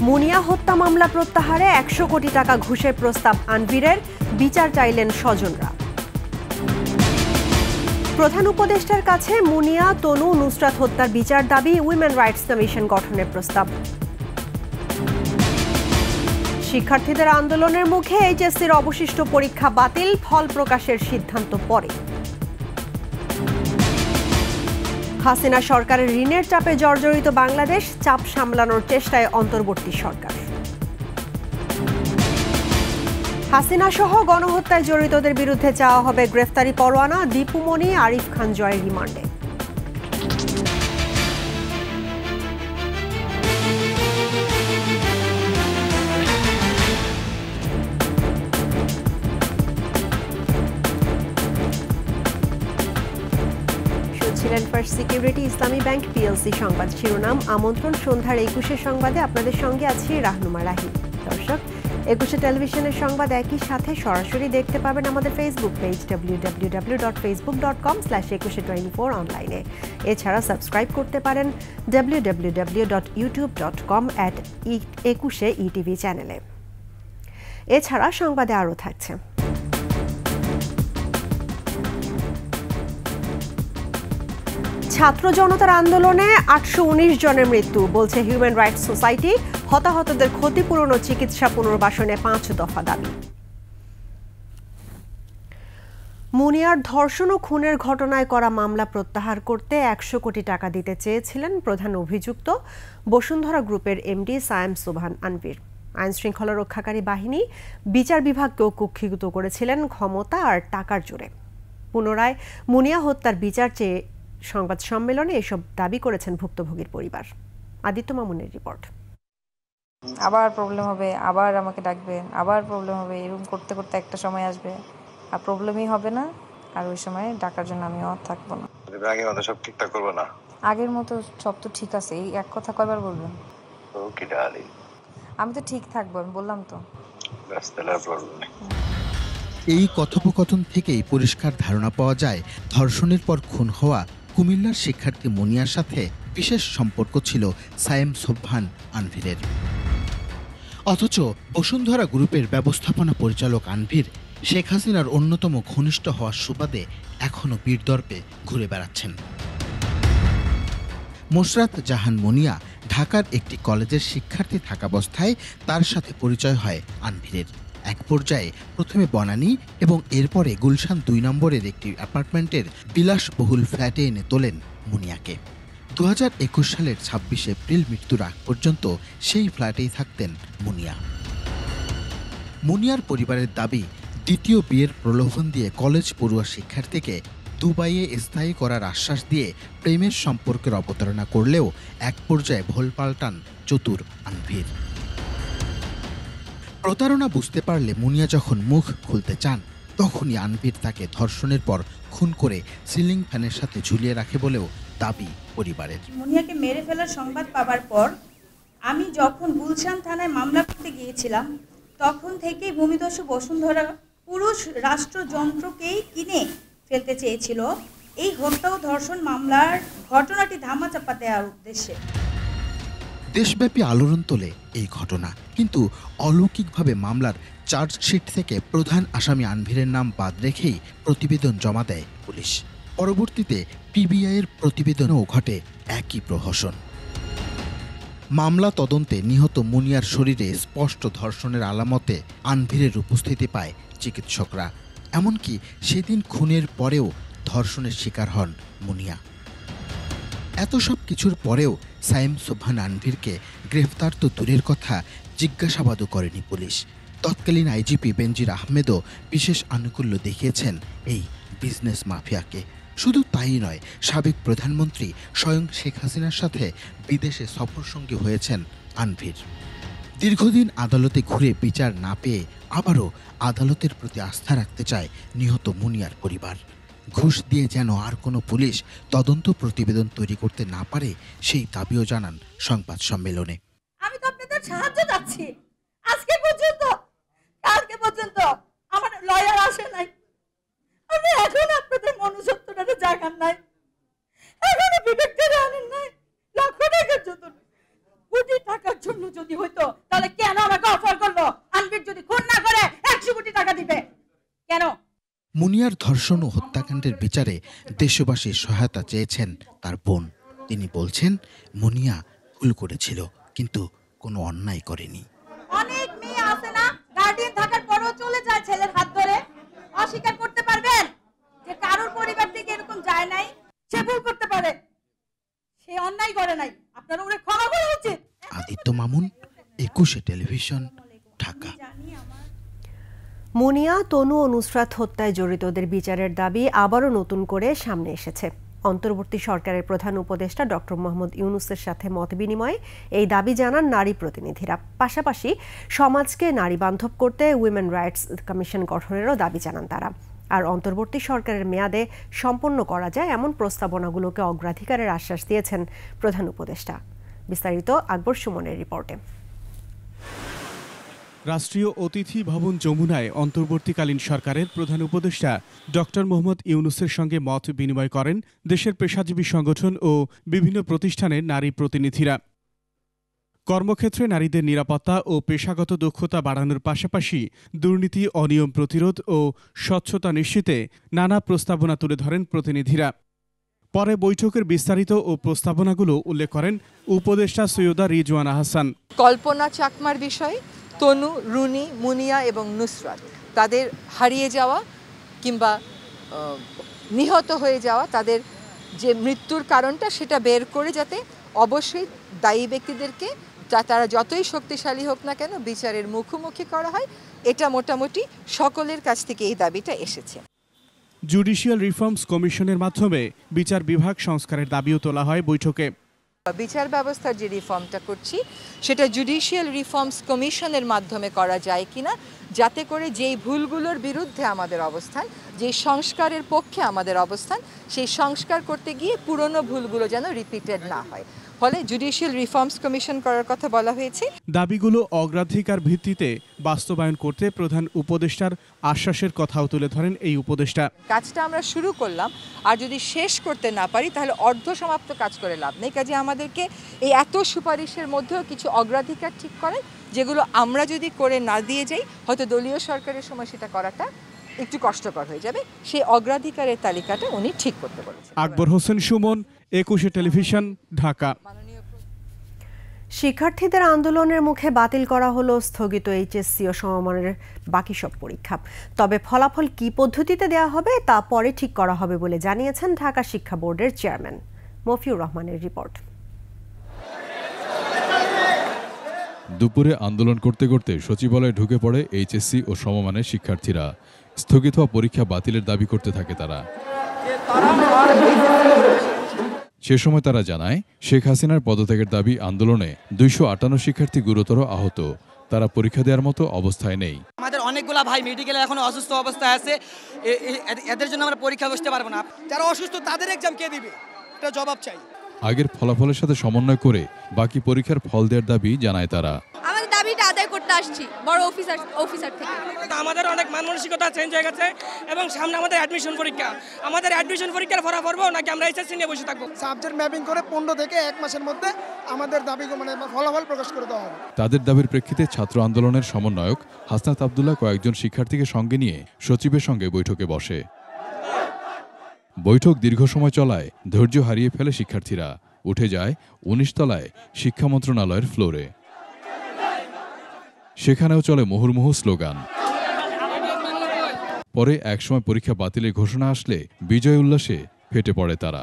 মুনিয়া হত্যা মামলা প্রত্যাহারে ১০০ কোটি টাকা ঘুষের প্রস্তাব আনভিরের, বিচার চাইলেন স্বজনরা। প্রধান উপদেষ্টার কাছে মুনিয়া, তনু, নুসরাত হত্যার বিচার দাবি, উইমেন রাইটস কমিশন গঠনের প্রস্তাব। শিক্ষার্থীদের আন্দোলনের মুখে এইচএসসির অবশিষ্ট পরীক্ষা বাতিল, ফল প্রকাশের সিদ্ধান্ত পরে। হাসিনা সরকারের ঋণের চাপে জর্জরিত বাংলাদেশ, চাপ সামলানোর চেষ্টায় অন্তর্বর্তী সরকার। হাসিনা সহ গণহত্যায় জড়িতদের বিরুদ্ধে চাওয়া হবে গ্রেফতারি পরোয়ানা, দীপু মনি, আরিফ খান জয়ের রিমান্ডে। ফার্স্ট সিকিউরিটি ইসলামী ব্যাংক পিএলসি সংবাদ শিরোনাম। আমন্ত্রণ সন্ধ্যার ২১ সংবাদে আপনাদের সঙ্গে আছি রাহনুমা রাহি। দর্শক, ২১ টেলিভিশনের সংবাদ একই সাথে সরাসরি দেখতে পাবেন আমাদের ফেসবুক পেজ www.facebook.com/2124 অনলাইনে। এছাড়া সাবস্ক্রাইব করতে পারেন www.youtube.com/21etv চ্যানেলে। এছাড়া সংবাদে আরও থাকছে। ছাত্র জনতার আন্দোলনে ৮১৯ জনের মৃত্যু, বলছে হিউম্যান রাইটস সোসাইটি। হতাহতদের ক্ষতিপূরণ ও চিকিৎসা পুনর্বাসনে ৫ দফা দাবি। মুনিয়ার ধর্ষণ ও খুনের ঘটনায় করা মামলা প্রত্যাহার করতে ১০০ কোটি টাকা দিতে চেয়েছিলেন প্রধান অভিযুক্ত বসুন্ধরা গ্রুপের এমডি সায়েম সোবহান আনভির। আইন শৃঙ্খলা রক্ষাকারী বাহিনী বিচার বিভাগকেও কুক্ষিগত করেছিলেন ক্ষমতা আর টাকার জোরে। পুনরায় মুনিয়া হত্যার বিচার চেয়ে সংবাদ সম্মেলনে এসব দাবি করেছেন ভুক্তভোগীর পরিবার। আদিত্য মামুনের রিপোর্ট। আবার প্রবলেম হবে, আবার আমাকে ডাকবেন, আবার প্রবলেম হবে, এরকম করতে করতে একটা সময় আসবে আর প্রবলেমই হবে না, আর ওই সময় ডাকার জন্য আমিও থাকবো না। আগের মতো সব ঠিকঠাক করবো না? আগের মতো সব তো ঠিক আছে, এই এক কথা কয়বার বলবেন? ওকে ডার্লিং, আমি তো ঠিক থাকবো, আমি বললাম তো। এই কথোপকথন থেকেই পরিষ্কার ধারণা পাওয়া যায় ধর্ষণের পর খুন হওয়া কুমিল্লার শিক্ষার্থী মুনিয়ার সাথে বিশেষ সম্পর্ক ছিল সায়েম সোবহান আনভিরের। অথচ বসুন্ধরা গ্রুপের ব্যবস্থাপনা পরিচালক আনভির শেখ হাসিনার অন্যতম ঘনিষ্ঠ হওয়ার সুবাদে এখনও বীরদর্পে ঘুরে বেড়াচ্ছেন। মোশরাত জাহান মুনিয়া ঢাকার একটি কলেজের শিক্ষার্থী থাকাবস্থায় তার সাথে পরিচয় হয় আনভিরের। এক পর্যায়ে প্রথমে বনানী এবং এরপরে গুলশান ২ নম্বরের একটি অ্যাপার্টমেন্টের বিলাসবহুল ফ্ল্যাটে এনে তোলেন মুনিয়াকে। ২০২১ সালের ২৬ এপ্রিল মৃত্যুর আগ পর্যন্ত সেই ফ্ল্যাটেই থাকতেন মুনিয়া। মুনিয়ার পরিবারের দাবি, দ্বিতীয় বিয়ের প্রলোভন দিয়ে কলেজ পড়ুয়া শিক্ষার্থীকে দুবাইয়ে স্থায়ী করার আশ্বাস দিয়ে প্রেমের সম্পর্কের অবতারণা করলেও এক পর্যায়ে ভোল পাল্টান চতুর আনভির। প্রতারণা বুঝতে পারলে মুনিয়া যখন মুখ খুলতে চান, তখনই আনভির তাকে ধর্ষণের পর খুন করে সিলিং ফ্যানের সাথে ঝুলিয়ে রাখে বলেও দাবি পরিবারের। মুনিয়াকে মেরে ফেলার সংবাদ পাওয়ার পর আমি যখন গুলশান থানায় মামলা করতে গিয়েছিলাম, তখন থেকেই ভূমিদস্যু বসুন্ধরা পুরুষ রাষ্ট্রযন্ত্রকেই কিনে ফেলতে চেয়েছিল এই হত্যা ও ধর্ষণ মামলার ঘটনাটি ধামাচাপা দেওয়ার উদ্দেশ্যে। দেশব্যাপী আলোড়ন তোলে এই ঘটনা, কিন্তু অলৌকিকভাবে মামলার চার্জশিট থেকে প্রধান আসামি আনভিরের নাম বাদ রেখেই প্রতিবেদন জমা দেয় পুলিশ। পরবর্তীতে পিবিআইয়ের প্রতিবেদনেও ঘটে একই প্রহসন। মামলা তদন্তে নিহত মুনিয়ার শরীরে স্পষ্ট ধর্ষণের আলামতে আনভিরের উপস্থিতি পায় চিকিৎসকরা। এমনকি সেদিন খুনের পরেও ধর্ষণের শিকার হন মুনিয়া। এত সব কিছুর পরেও সায়েম সোবহান আনভিরকে গ্রেফতার তো দূরের কথা, জিজ্ঞাসাবাদও করেনি পুলিশ। তৎকালীন আইজিপি বেনজির আহমেদও বিশেষ আনুকূল্য দেখিয়েছেন এই বিজনেস মাফিয়াকে। শুধু তাই নয়, সাবেক প্রধানমন্ত্রী স্বয়ং শেখ হাসিনার সাথে বিদেশে সফরসঙ্গী হয়েছেন আনভির। দীর্ঘদিন আদালতে ঘুরে বিচার না পেয়ে আবারও আদালতের প্রতি আস্থা রাখতে চায় নিহত মুনিয়ার পরিবার। ঘুষ দিয়ে যেন আর কোনো পুলিশ তদন্ত প্রতিবেদন তৈরি করতে না পারে, সেই দাবিও জানান সংবাদ সম্মেলনে। আমি তো আপনাদের সাহায্য চাচ্ছি, আজকে পর্যন্ত, কালকে পর্যন্ত আমার লয়ার আসে নাই। আমি এখন আপনাদের মনুষ্যত্বটাকে জাগান নাই, এখনো বিবেকটা আনেন নাই। লক্ষ টাকার জন্য, কোটি টাকার জন্য যদি হইতো তাহলে কেন আমাকে অফার করলো? আনবির যদি খুন না করে 100 কোটি টাকা দিবে কেন? মুনিয়ার ধর্ষণ ও হত্যাকাণ্ডের বিচারে দেশবাসীর সহায়তা চেয়েছেন তার বোন। তিনি বলছেন, মুনিয়া ভুল করেছিল, কিন্তু কোনো অন্যায় করেনি। অনেক মেয়ে আছে না, গার্ডিয়ান থাকার পরেও চলে যায় ছেলের হাত ধরে। অস্বীকার করতে পারবেন যে কারোর পরিবার থেকে এরকম যায় নাই? সে ভুল করতে পারে, সে অন্যায় করে নাই, আপনার ওরে ক্ষমা করা উচিত। আদিত্য মামুন, 21 টেলিভিশন, ঢাকা। মুনিয়া, তনু ও নুসরাত হত্যায় জড়িতদের বিচারের দাবি আবারও নতুন করে সামনে এসেছে। অন্তর্বর্তী সরকারের প্রধান উপদেষ্টা ডক্টর মোহাম্মদ ইউনূসের সাথে মতবিনিময়ে এই দাবি জানান নারী প্রতিনিধিরা। পাশাপাশি সমাজকে নারী বান্ধব করতে উইমেন রাইটস কমিশন গঠনেরও দাবি জানান তারা। আর অন্তর্বর্তী সরকারের মেয়াদে সম্পন্ন করা যায় এমন প্রস্তাবনাগুলোকে অগ্রাধিকারের আশ্বাস দিয়েছেন প্রধান উপদেষ্টা। বিস্তারিত আকবর সুমনের রিপোর্টে। রাষ্ট্রীয় অতিথি ভবন যমুনায় অন্তর্বর্তীকালীন সরকারের প্রধান উপদেষ্টা ডক্টর মোহাম্মদ ইউনূসের সঙ্গে মত বিনিময় করেন দেশের পেশাজীবী সংগঠন ও বিভিন্ন প্রতিষ্ঠানের নারী প্রতিনিধিরা। কর্মক্ষেত্রে নারীদের নিরাপত্তা ও পেশাগত দক্ষতা বাড়ানোর পাশাপাশি দুর্নীতি, অনিয়ম প্রতিরোধ ও স্বচ্ছতা নিশ্চিতে নানা প্রস্তাবনা তুলে ধরেন প্রতিনিধিরা। পরে বৈঠকের বিস্তারিত ও প্রস্তাবনাগুলো উল্লেখ করেন উপদেষ্টা সৈয়দা রিজওয়ানা হাসান। কল্পনা চাকমার বিষয়, তনু, রুনি, মুনিয়া এবং নুসরাত তাদের হারিয়ে যাওয়া কিংবা নিহত হয়ে যাওয়া, তাদের যে মৃত্যুর কারণটা সেটা বের করে যাতে অবশ্যই দায়ী ব্যক্তিদেরকে তারা যতই শক্তিশালী হোক না কেন বিচারের মুখোমুখি করা হয়, এটা মোটামুটি সকলের কাছ থেকে এই দাবিটা এসেছে। জুডিশিয়াল রিফর্মস কমিশনের মাধ্যমে বিচার বিভাগ সংস্কারের দাবিও তোলা হয় বৈঠকে। বিচার ব্যবস্থার যে রিফর্মটা করছি সেটা জুডিশিয়াল রিফর্মস কমিশনের মাধ্যমে করা যায় কিনা, যাতে করে যেই ভুলগুলোর বিরুদ্ধে আমাদের অবস্থান, যে সংস্কারের পক্ষে আমাদের অবস্থান, সেই সংস্কার করতে গিয়ে পুরনো ভুলগুলো যেন রিপিটেড না হয়। ফলে জুডিশিয়াল রিফর্মস কমিশন করার কথা বলা হয়েছে। দাবিগুলো অগ্রাধিকার ভিত্তিতে বাস্তবায়ন করতে প্রধান উপদেষ্টার আশ্বাসের কথাও তুলে ধরেন এই উপদেষ্টা। কাজটা আমরা শুরু করলাম, আর যদি শেষ করতে না পারি তাহলে অর্ধসমাপ্ত কাজ করে লাভ নেই। কাজে আমাদেরকে এই এত সুপারিশের মধ্যেও কিছু অগ্রাধিকার ঠিক করেন, যেগুলো আমরা যদি করে না দিয়ে যাই হয়তো দলীয় সরকারের সময় সেটা করাটা একটু কষ্টকর হয়ে যাবে। সেই অগ্রাধিকারের তালিকাটা উনি ঠিক করতে বলেছেন। আকবর হোসেন সুমন, 21 টেলিভিশন, ঢাকা। শিক্ষার্থীদের আন্দোলনের মুখে বাতিল করা হলো স্থগিত এইচএসসি ও সমমানের বাকি সব পরীক্ষা। তবে ফলাফল কি পদ্ধতিতে দেওয়া হবে তা পরে ঠিক করা হবে বলে জানিয়েছেন ঢাকা শিক্ষা বোর্ডের চেয়ারম্যান। মফিউর রহমানের রিপোর্ট। দুপুরে আন্দোলন করতে করতে সচিবালয়ে ঢুকে পড়ে এইচএসসি ও সমমানের শিক্ষার্থীরা। স্থগিত হওয়া পরীক্ষা বাতিলের দাবি করতে থাকে তারা। সে সময় তারা জানায়, শেখ হাসিনার পদত্যাগের দাবি আন্দোলনে 258 শিক্ষার্থী গুরুতর আহত। তারা পরীক্ষা দেওয়ার মতো অবস্থায় নেই। আমাদের অনেকগুলা ভাই মেডিকেলে এখন অসুস্থ অবস্থায় আছে, এদের জন্য আমরা পরীক্ষা বসতে পারবো না। যারা অসুস্থ তাদের এক্সাম কে দিবে, এটা জবাব চাই। আগের ফলাফলের সাথে সমন্বয় করে বাকি পরীক্ষার ফল দেওয়ার দাবি জানায় তারা। আমাদের দাবিটা আদায় করতে আসছি বড় অফিসার থেকে। আমাদের অনেক মানসিকতা চেঞ্জ হয়ে গেছে এবং সামনে আমাদের অ্যাডমিশন পরীক্ষা। আমাদের অ্যাডমিশন পরীক্ষার ফলাফল পড়বো নাকি আমরা এইচএসসি নিয়ে বসে থাকবো? সাবজেক্ট ম্যাপিং করে 15 থেকে 1 মাসের মধ্যে আমাদের দাবি ফলাফল প্রকাশ করে দেওয়া হবে। তাদের দাবির প্রেক্ষিতে ছাত্র আন্দোলনের সমন্বয়ক হাসনাত আব্দুল্লাহ কয়েকজন শিক্ষার্থীকে সঙ্গে নিয়ে সচিবের সঙ্গে বৈঠকে বসে। বৈঠক দীর্ঘ সময় চলায় ধৈর্য হারিয়ে ফেলে শিক্ষার্থীরা। উঠে যায় 19 তলায় শিক্ষা মন্ত্রণালয়ের ফ্লোরে। সেখানেও চলে মুহুর্মুহু স্লোগান। পরে একসময় পরীক্ষা বাতিলের ঘোষণা আসলে বিজয় উল্লাসে ফেটে পড়ে তারা।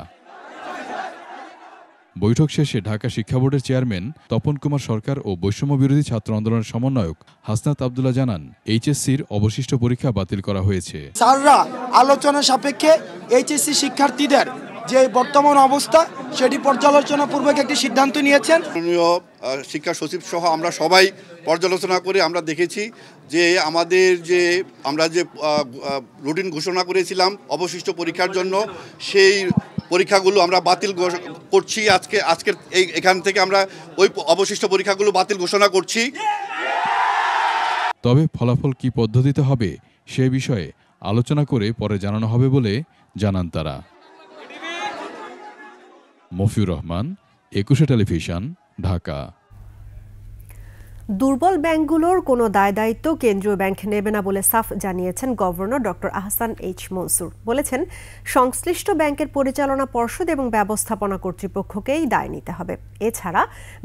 বৈঠক শেষে ঢাকা শিক্ষা বোর্ডের চেয়ারম্যান তপন কুমার সরকার ও বৈষম্য বিরোধী ছাত্র আন্দোলনের সমন্বয়ক হাসনাত আব্দুল্লাহ জানান, এইচএসসির অবশিষ্ট পরীক্ষা বাতিল করা হয়েছে। স্যাররা আলোচনা সাপেক্ষে এইচএসসি শিক্ষার্থীদের যে বর্তমান অবস্থা সেটি পর্যালোচনাপূর্বক একটি সিদ্ধান্ত নিয়েছেন। শিক্ষা সচিব সহ আমরা সবাই পর্যালোচনা করে আমরা দেখেছি যে আমাদের যে আমরা যে রুটিন ঘোষণা করেছিলাম অবশিষ্ট পরীক্ষার জন্য, সেই পরীক্ষাগুলো আমরা বাতিল করছি। আজকের এখান থেকে আমরা ওই অবশিষ্ট পরীক্ষাগুলো বাতিল ঘোষণা করছি। তবে ফলাফল কি পদ্ধতিতে হবে সে বিষয়ে আলোচনা করে পরে জানানো হবে বলে জানান তারা। মফিউর রহমান, 21 টেলিভিশন, ঢাকা। দুর্বল ব্যাংকগুলোর কোনো দায়-দায়িত্ব কেন্দ্রীয় ব্যাংক নেবে না বলে সাফ জানিয়েছেন governor doctor Ahsan H Mansur. বলেছেন, সংশ্লিষ্ট ব্যাংকের পরিচালনা পর্ষদ এবং ব্যবস্থাপনা কর্তৃপক্ষকেই দায় নিতে হবে। এছাড়া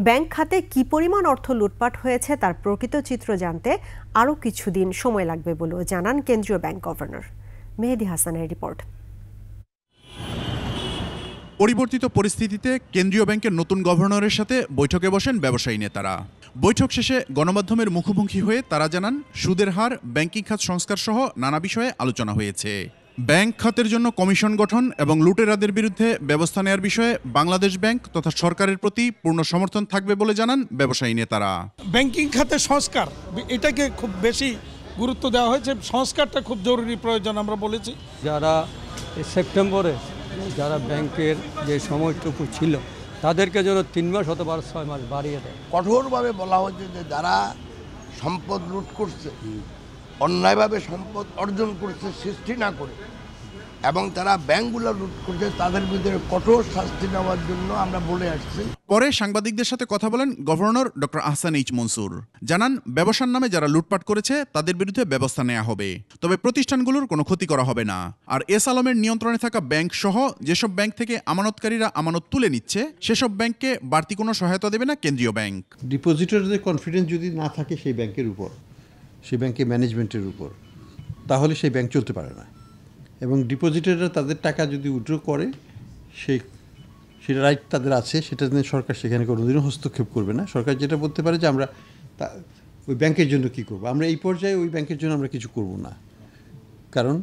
ব্যাংক খাতে কী পরিমাণ অর্থ লুটপাট হয়েছে তার প্রকৃত চিত্র জানতে আরও কিছুদিন সময় লাগবে বলেও জানান কেন্দ্রীয় ব্যাংক গভর্নর। মেহেদী হাসানের রিপোর্ট। পরিবর্তিত পরিস্থিতিতে কেন্দ্রীয় ব্যাংকের নতুন গভর্নরের সাথে বৈঠকে বসেন ব্যবসায়ী নেতারা। বৈঠক শেষে গণমাধ্যমের মুখোমুখি হয়ে তারা জানান, সুদের হার, ব্যাংকিং খাত সংস্কার সহ নানা বিষয়ে আলোচনা হয়েছে। ব্যাংক খাতের জন্য কমিশন গঠন এবং লুটেরাদের বিরুদ্ধে ব্যবস্থা নেওয়ার বিষয়ে বাংলাদেশ ব্যাংক তথা সরকারের প্রতি পূর্ণ সমর্থন থাকবে বলে জানান ব্যবসায়ী নেতারা। ব্যাংকিং খাতের সংস্কার, এটাকে খুব বেশি গুরুত্ব দেওয়া হয়েছে। সংস্কারটা খুব জরুরি প্রয়োজন আমরা বলেছি। যারা সেপ্টেম্বরে যারা ব্যাংকের যে সময়টুকু ছিল তাদেরকে যেন 3 মাস অথবা 6 মাস বাড়িয়ে দেয়। কঠোরভাবে বলা হচ্ছে যে যারা সম্পদ লুট করছে, অন্যায়ভাবে সম্পদ অর্জন করছে সৃষ্টি না করে, এবং তারা ব্যাংকগুলো লুট করছে, তাদের ভিতরে কঠোর শাস্তি নেওয়ার জন্য আমরা বলে আসছি। পরে সাংবাদিকদের সাথে কথা বলেন governor doctor Ahsan H Mansur. জানান, ব্যবসার নামে যারা লুটপাট করেছে তাদের বিরুদ্ধে ব্যবস্থা নেওয়া হবে, তবে প্রতিষ্ঠানগুলোর কোনো ক্ষতি করা হবে না। আর এস আলমের নিয়ন্ত্রণে থাকা ব্যাংক সহ যেসব ব্যাংক থেকে আমানতকারীরা আমানত তুলে নিচ্ছে সেসব ব্যাংককে বাড়তি কোনো সহায়তা দেবে না কেন্দ্রীয় ব্যাংক। ডিপোজিটরদের কনফিডেন্স যদি না থাকে সেই ব্যাংকের উপর, সেই ব্যাংকের ম্যানেজমেন্টের উপর, তাহলে সেই ব্যাংক চলতে পারে না। এবং ডিপোজিটাররা তাদের টাকা যদি উইথড্র করে সেটা রাইট তাদের আছে, সেটা নিয়ে সরকার সেখানে কোনোদিনও হস্তক্ষেপ করবে না। সরকার যেটা বলতে পারে যে আমরা ওই ব্যাংকের জন্য কী করবো, আমরা এই পর্যায়ে ওই ব্যাংকের জন্য আমরা কিছু করব না, কারণ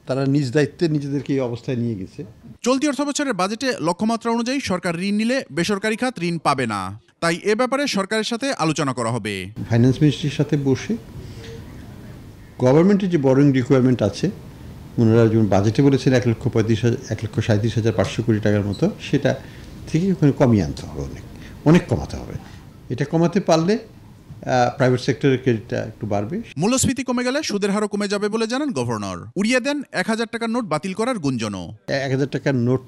তারা নিজ দায়িত্বে নিজেদেরকে এই অবস্থায় নিয়ে গেছে। চলতি অর্থবছরের বাজেটে লক্ষ্যমাত্রা অনুযায়ী সরকার ঋণ নিলে বেসরকারি খাত ঋণ পাবে না, তাই এ ব্যাপারে সরকারের সাথে আলোচনা করা হবে। ফাইন্যান্স মিনিস্ট্রির সাথে বসে গভর্নমেন্টের যে বরোইং রিকোয়ারমেন্ট আছে, ওনারা যেমন বাজেটে বলেছেন 1,37,500 কোটি টাকার মতো, সেটা থেকে ওখানে কমিয়ে আনতে হবে, অনেক কমাতে হবে। এটা কমাতে পারলে প্রাইভেট সেক্টরের ক্রেডিটটা একটু বাড়বে। মূল্যস্ফীতি কমে গেলে সুদের হারও কমে যাবে বলে জানান গভর্নর। উড়িয়ে দেন 1000 টাকার নোট বাতিল করার গুঞ্জনও। 1000 টাকার নোট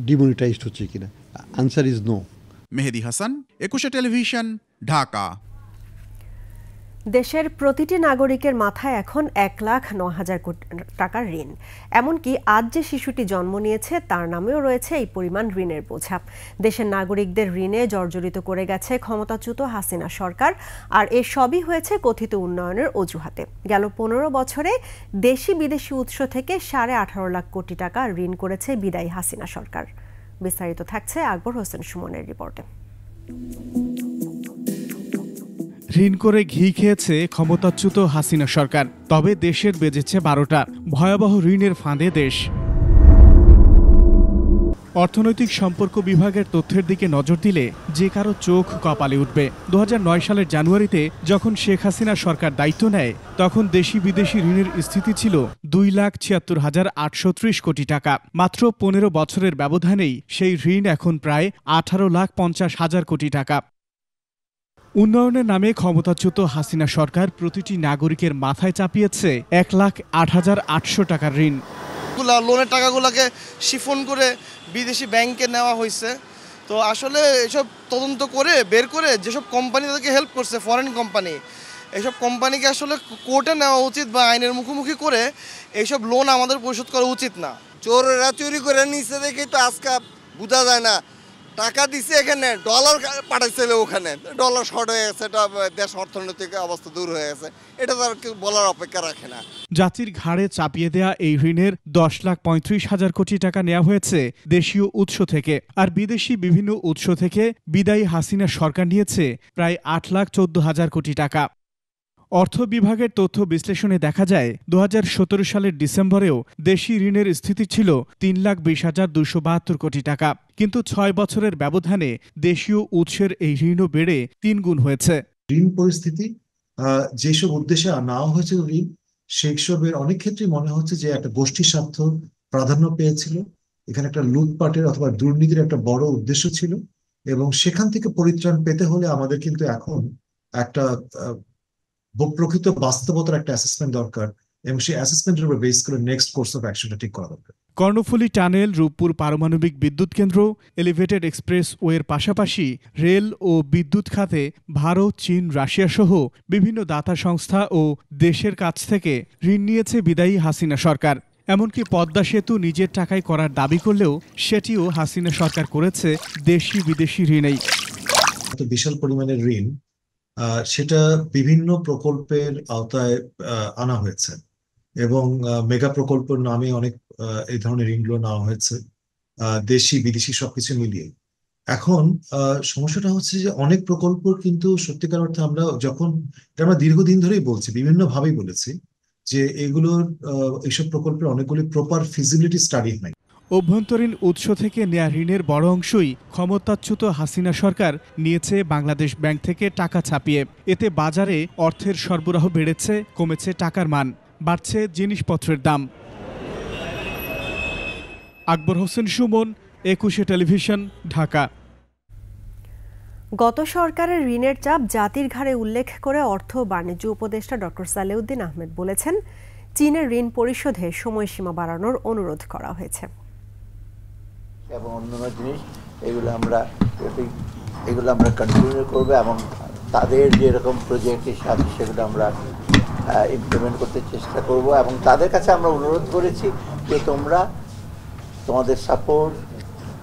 ডিমনিটাইজড হচ্ছে কিনা, answer is no. Mehedi Hasan, 21 television, Dhaka. দেশের প্রতিটি নাগরিকের মাথায় এখন 1,09,000 কোটি টাকার ঋণ। এমনকি আজ যে শিশুটি জন্ম নিয়েছে তার নামেও রয়েছে এই পরিমাণ ঋণের বোঝা। দেশের নাগরিকদের ঋণে জর্জরিত করে গেছে ক্ষমতাচ্যুত হাসিনা সরকার, আর এ সবই হয়েছে কথিত উন্নয়নের অজুহাতে। গেল 15 বছরে দেশি বিদেশি উৎস থেকে 18.5 লাখ কোটি টাকা ঋণ করেছে বিদায়ী হাসিনা সরকার। বিস্তারিত থাকছে আকবর হোসেন সুমনের রিপোর্টে। ঋণ করে ঘি খেয়েছে ক্ষমতাচ্যুত হাসিনা সরকার, তবে দেশের বেজেছে 12টা। ভয়াবহ ঋণের ফাঁদে দেশ। অর্থনৈতিক সম্পর্ক বিভাগের তথ্যের দিকে নজর দিলে যে কারো চোখ কপালে উঠবে। 2009 সালের জানুয়ারিতে যখন শেখ হাসিনা সরকার দায়িত্ব নেয়, তখন দেশি বিদেশি ঋণের স্থিতি ছিল 2,76,830 কোটি টাকা। মাত্র 15 বছরের ব্যবধানেই সেই ঋণ এখন প্রায় 18,50,000 কোটি টাকা। উন্নয়নের নামে ক্ষমতাচ্যুত হাসিনা সরকার প্রতিটি নাগরিকের মাথায় চাপিয়েছে 1,08,800 টাকার ঋণ। লোনের টাকাগুলোকে শিফন করে বিদেশি ব্যাংকে নেওয়া হয়েছে। তো আসলে এসব তদন্ত করে বের করে যেসব কোম্পানি তাদেরকে হেল্প করছে, ফরেন কোম্পানি, এইসব কোম্পানিকে আসলে কোর্টে নেওয়া উচিত বা আইনের মুখোমুখি করে এইসব লোন আমাদের পরিশোধ করা উচিত না। চোরেরা চুরি করে নিচ্ছে দেখে তো আজকে বোঝা যায় না। টাকা দিচ্ছে এখানে, ডলার পাঠাইছিল ওখানে, ডলার শর্ট হয়ে গেছে, এটা দেশ অর্থনৈতিক অবস্থা দূর হয়ে গেছে, এটা তার কেউ বলার অপেক্ষা রাখে না। জাতির ঘাড়ে চাপিয়ে দেয়া এই ঋণের 10,35,000 কোটি টাকা নেওয়া হয়েছে দেশীয় উৎস থেকে, আর বিদেশি বিভিন্ন উৎস থেকে বিদায়ী হাসিনা সরকার নিয়েছে প্রায় 8,14,000 কোটি টাকা। অর্থ বিভাগের তথ্য বিশ্লেষণে দেখা যায় 2017 সালের ডিসেম্বরেও দেশি ঋণের স্থিতি ছিল 3,20,272 কোটি টাকা, কিন্তু 6 বছরের ব্যবধানে দেশীয় উৎসের এই ঋণও বেড়ে 3 গুণ হয়েছে। ঋণ পরিস্থিতি যেসব উদ্দেশ্যে নেওয়া হয়েছিল ঋণ, সেসবের অনেক ক্ষেত্রে মনে হচ্ছে যে একটা গোষ্ঠী স্বার্থ প্রাধান্য পেয়েছিল, এখানে একটা লুটপাটের অথবা দুর্নীতির একটা বড় উদ্দেশ্য ছিল, এবং সেখান থেকে পরিত্রাণ পেতে হলে আমাদের কিন্তু এখন একটা প্রকৃত বাস্তবতার একটা অ্যাসেসমেন্ট দরকার এবং সেই অ্যাসেসমেন্টের উপর বেস করে নেক্সট কোর্স অফ অ্যাকশনটা ঠিক করা দরকার। কর্ণফুলী টানেল, রূপপুর পারমাণবিক বিদ্যুৎ কেন্দ্র, এলিভেটেড এক্সপ্রেস ওয়ের পাশাপাশি রেল ও বিদ্যুৎ খাতে ভারত, চীন, রাশিয়া সহ বিভিন্ন দাতা সংস্থা ও দেশের কাছ থেকে ঋণ নিয়েছে বিদায়ী হাসিনা সরকার। এমনকি পদ্মা সেতু নিজের টাকায় করার দাবি করলেও সেটিও হাসিনা সরকার করেছে দেশি বিদেশি ঋণেই। বিশাল পরিমাণের ঋণ সেটা বিভিন্ন প্রকল্পের আওতায় আনা হয়েছে এবং মেগা প্রকল্পের নামে অনেক এই ধরনের ঋণগুলো নেওয়া হয়েছে, দেশি বিদেশি সবকিছু মিলিয়ে। এখন সমস্যাটা হচ্ছে যে অনেক প্রকল্প কিন্তু সত্যিকার অর্থে আমরা দীর্ঘদিন ধরেই বলছি, বিভিন্নভাবেই বলেছি যে এইসব প্রকল্পের অনেকগুলি প্রপার ফিজিবিলিটি স্টাডি নাই। অভ্যন্তরীণ উৎস থেকে নেয়া ঋণের বড় অংশই ক্ষমতাচ্যুত হাসিনা সরকার নিয়েছে বাংলাদেশ ব্যাংক থেকে টাকা ছাপিয়ে। এতে বাজারে অর্থের সরবরাহ বেড়েছে, কমেছে টাকার মান, বাড়ছে জিনিসপত্রের দাম। আকবর হোসেন সুমন, 21 টেলিভিশন, ঢাকা। গত সরকারের ঋণের চাপ জাতির ঘাড়ে উল্লেখ করে অর্থ ও বাণিজ্য উপদেষ্টা ডক্টর সালেউদ্দিন আহমেদ বলেছেন, চীনের ঋণ পরিশোধে সময়সীমা বাড়ানোর অনুরোধ করা হয়েছে। এবং অন্যান্য জিনিস এগুলো আমরা কন্টিনিউ করব এবং তাদের যেরকম প্রজেক্ট হিসাবে সেগুলো আমরা ইমপ্লিমেন্ট করতে চেষ্টা করব। এবং তাদের কাছে আমরা অনুরোধ করেছি যে তোমাদের সাপোর্ট,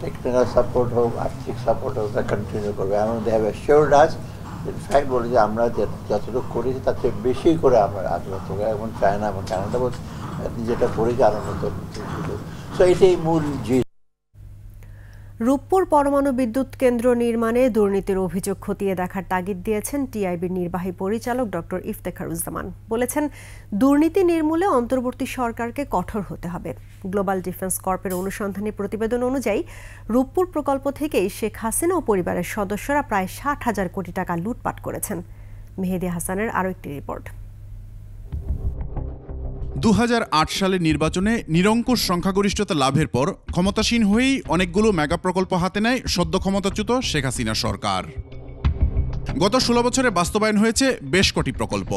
টেকনিক্যাল সাপোর্ট হোক, আর্থিক সাপোর্ট হোক, তা কন্টিনিউ করবে। এবং they have assured us, in fact বলে যে আমরা যতটুকু করেছি তার চেয়ে বেশি করে আমরা আগ্রহ করবো। এবং চায়না এবং কানাডা যেটা করেছি আরও নতুন। সো এটাই মূল জিনিস। রূপপুর পরমাণু বিদ্যুৎ কেন্দ্র নির্মাণে দুর্নীতির অভিযোগ খতিয়ে দেখার তাগিদ দিয়েছেন টিআইবির নির্বাহী পরিচালক ডক্টর ইফতেখারুজ্জামান। বলেছেন, দুর্নীতি নির্মূলে অন্তর্বর্তী সরকারকে কঠোর হতে হবে। গ্লোবাল ডিফেন্স কর্পের অনুসন্ধানী প্রতিবেদন অনুযায়ী রূপপুর প্রকল্প থেকেই শেখ হাসিনা ও পরিবারের সদস্যরা প্রায় 60,000 কোটি টাকা লুটপাট করেছেন। মেহেদী হাসানের আরও একটি রিপোর্ট। 2008 সালের নির্বাচনে নিরঙ্কুশ সংখ্যাগরিষ্ঠতা লাভের পর ক্ষমতাসীন হয়েই অনেকগুলো মেগা প্রকল্প হাতে নেয় সদ্য ক্ষমতাচ্যুত শেখ হাসিনা সরকার। গত 16 বছরে বাস্তবায়ন হয়েছে বেশ কটি প্রকল্প,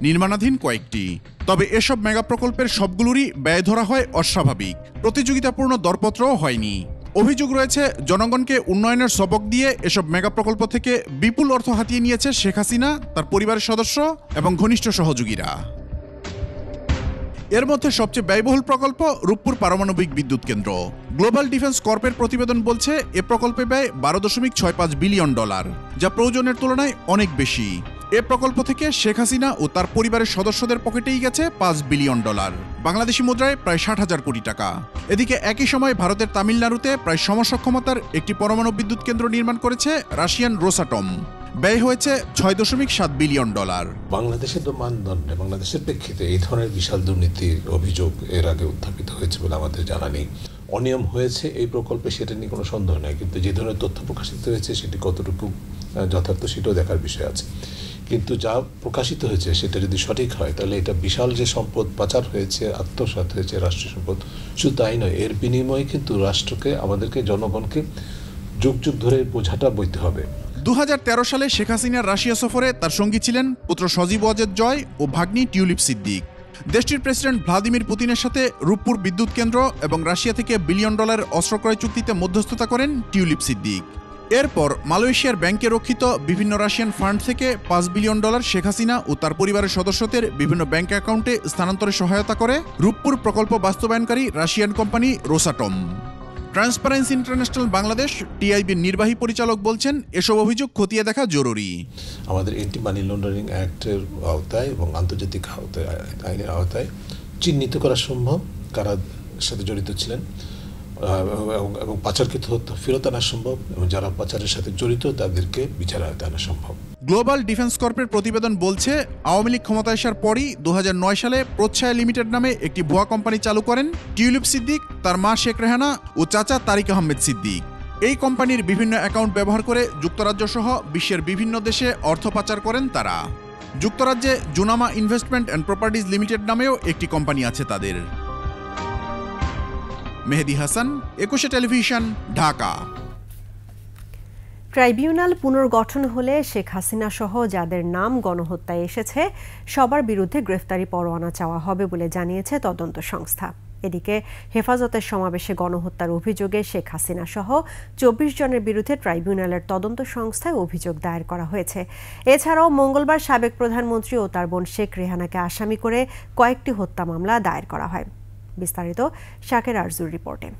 নির্মাণাধীন কয়েকটি। তবে এসব মেগা প্রকল্পের সবগুলোরই ব্যয় ধরা হয় অস্বাভাবিক, প্রতিযোগিতাপূর্ণ দরপত্রও হয়নি। অভিযোগ রয়েছে, জনগণকে উন্নয়নের সবক দিয়ে এসব মেগা প্রকল্প থেকে বিপুল অর্থ হাতিয়ে নিয়েছে শেখ হাসিনা, তার পরিবারের সদস্য এবং ঘনিষ্ঠ সহযোগীরা। এর মধ্যে সবচেয়ে ব্যয়বহুল প্রকল্প রূপপুর পারমাণবিক বিদ্যুৎ কেন্দ্র। গ্লোবাল ডিফেন্স কর্পের প্রতিবেদন বলছে, এ প্রকল্পে ব্যয় $12.65 বিলিয়ন, যা প্রয়োজনের তুলনায় অনেক বেশি। এ প্রকল্প থেকে শেখ হাসিনা ও তার পরিবারের সদস্যদের পকেটেই গেছে $5 বিলিয়ন, বাংলাদেশি মুদ্রায় প্রায় 60,000 কোটি টাকা। এদিকে একই সময় ভারতের তামিলনাড়ুতে প্রায় সমসক্ষমতার একটি পরমাণু বিদ্যুৎ কেন্দ্র নির্মাণ করেছে রাশিয়ান রোসাটম। ব্যয় হয়েছে $6.7 বিলিয়ন। বাংলাদেশের মানদণ্ডে, বাংলাদেশের প্রেক্ষিতে এই ধরনের বিশাল দুর্নীতির অভিযোগ এর আগে উত্থাপিত হয়েছে বলে আমাদের জানা নেই। অনিয়ম হয়েছে এই প্রকল্পে, সেটা নিয়ে কোনো সন্দেহ নেই, কিন্তু যে ধরনের তথ্য প্রকাশিত হয়েছে সেটি কতটুকু যথার্থ সেটাও দেখার বিষয় আছে। কিন্তু যা প্রকাশিত হয়েছে সেটা যদি সঠিক হয় তাহলে এটা বিশাল যে সম্পদ পাচার হয়েছে, আত্মসাৎ হয়েছে রাষ্ট্রীয় সম্পদ, শুধু তাই নয়, এর বিনিময়ে কিন্তু রাষ্ট্রকে, আমাদেরকে, জনগণকে যুগ যুগ ধরে বোঝাটা বইতে হবে। 2013 সালে শেখ হাসিনার রাশিয়া সফরে তার সঙ্গী ছিলেন পুত্র সজীব ওয়াজেদ জয় ও ভাগ্নি টিউলিপ সিদ্দিক। দেশটির প্রেসিডেন্ট ভ্লাদিমির পুতিনের সাথে রূপপুর বিদ্যুৎ কেন্দ্র এবং রাশিয়া থেকে $1 বিলিয়ন অস্ত্র ক্রয় চুক্তিতে মধ্যস্থতা করেন টিউলিপ সিদ্দিক। এরপর মালয়েশিয়ার ব্যাংকে রক্ষিত বিভিন্ন রাশিয়ান ফান্ড থেকে $5 বিলিয়ন শেখ হাসিনা ও তার পরিবারের সদস্যদের বিভিন্ন ব্যাংক অ্যাকাউন্টে স্থানান্তরে সহায়তা করে রূপপুর প্রকল্প বাস্তবায়নকারী Russian company Rosatom. Transparency International Bangladesh টিআইবির নির্বাহী পরিচালক বলছেন, এসব অভিযোগ খতিয়ে দেখা জরুরি। আমাদের এন্টি মানি লন্ডারিং অ্যাক্টের আওতায় এবং আন্তর্জাতিক আইনের আওতায় চিহ্নিত করা সম্ভব কারা সাথে জড়িত ছিলেন এবং পাচারকৃত ফেরত আনা সম্ভব, এবং যারা পাচারের সাথে জড়িত তাদেরকে বিচার আওতায় আনা সম্ভব। গ্লোবাল ডিফেন্স কর্পের প্রতিবেদন বলছে, আওয়ামী লীগ ক্ষমতায় আসার পরই 2009 সালে প্রচ্ছায়া লিমিটেড নামে একটি ভুয়া কোম্পানি চালু করেন টিউলিপ সিদ্দিক, তার মা শেখ রেহানা ও চাচা তারিক আহমেদ সিদ্দিক। এই কোম্পানির বিভিন্ন অ্যাকাউন্ট ব্যবহার করে যুক্তরাজ্য সহ বিশ্বের বিভিন্ন দেশে অর্থ পাচার করেন তারা। যুক্তরাজ্যে জুনামা ইনভেস্টমেন্ট অ্যান্ড প্রপার্টিজ লিমিটেড নামেও একটি কোম্পানি আছে তাদের। মেহেদী হাসান, 21 টেলিভিশন, ঢাকা। ট্রাইব্যুনাল পুনর্গঠন হলে শেখ হাসিনা সহ যাদের নাম গণহত্যায় এসেছে সবার বিরুদ্ধে গ্রেফতারি পরোয়ানা চাওয়া হবে বলে জানিয়েছে তদন্ত সংস্থা। এদিকে হেফাজতের সমাবেশে গণহত্যার অভিযোগে শেখ হাসিনা সহ ২৪ জনের বিরুদ্ধে ট্রাইব্যুনালের তদন্ত সংস্থায় অভিযোগ দায়ের করা হয়েছে। এছাড়াও মঙ্গলবার সাবেক প্রধানমন্ত্রী ও তার বোন শেখ রেহানাকে আসামি করে কয়েকটি হত্যা মামলা দায়ের করা হয়। বিস্তারিত শাকের আরজুর রিপোর্টে।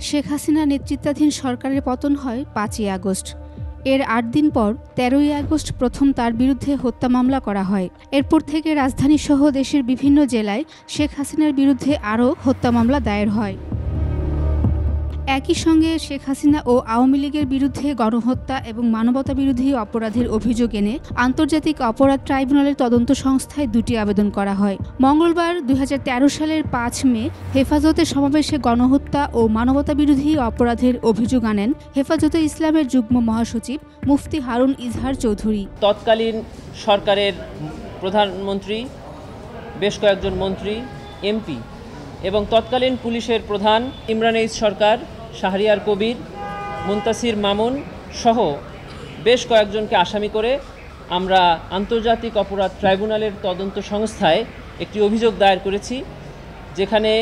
শেখ হাসিনা নেতৃত্বাধীন সরকারের পতন হয় ৫ই আগস্ট। এর ৮ দিন পর ১৩ই আগস্ট প্রথম তার বিরুদ্ধে হত্যা মামলা করা হয়। এরপর থেকে রাজধানী সহ দেশের বিভিন্ন জেলায় শেখ হাসিনার বিরুদ্ধে আরও হত্যা মামলা দায়ের হয়। একই সঙ্গে শেখ হাসিনা ও আওয়ামী লীগের বিরুদ্ধে গণহত্যা এবং মানবতাবিরোধী অপরাধের অভিযোগ এনে আন্তর্জাতিক অপরাধ ট্রাইব্যুনালের তদন্ত সংস্থায় ২টি আবেদন করা হয়। মঙ্গলবার ২০১৩ সালের ৫ মে হেফাজতের সমাবেশে গণহত্যা ও মানবতাবিরোধী অপরাধের অভিযোগ আনেন হেফাজতে ইসলামের যুগ্ম মহাসচিব মুফতি হারুন ইজহার চৌধুরী। তৎকালীন সরকারের প্রধানমন্ত্রী, বেশ কয়েকজন মন্ত্রী, এমপি এবং তৎকালীন পুলিশের প্রধান ইমরান এইচ সরকার, শাহরিয়ার কবির, মুন্তাসির মামুন সহ বেশ কয়েকজনকে আসামি করে আমরা আন্তর্জাতিক অপরাধ ট্রাইব্যুনালের তদন্ত সংস্থায় একটি অভিযোগ দায়ের করেছি, যেখানে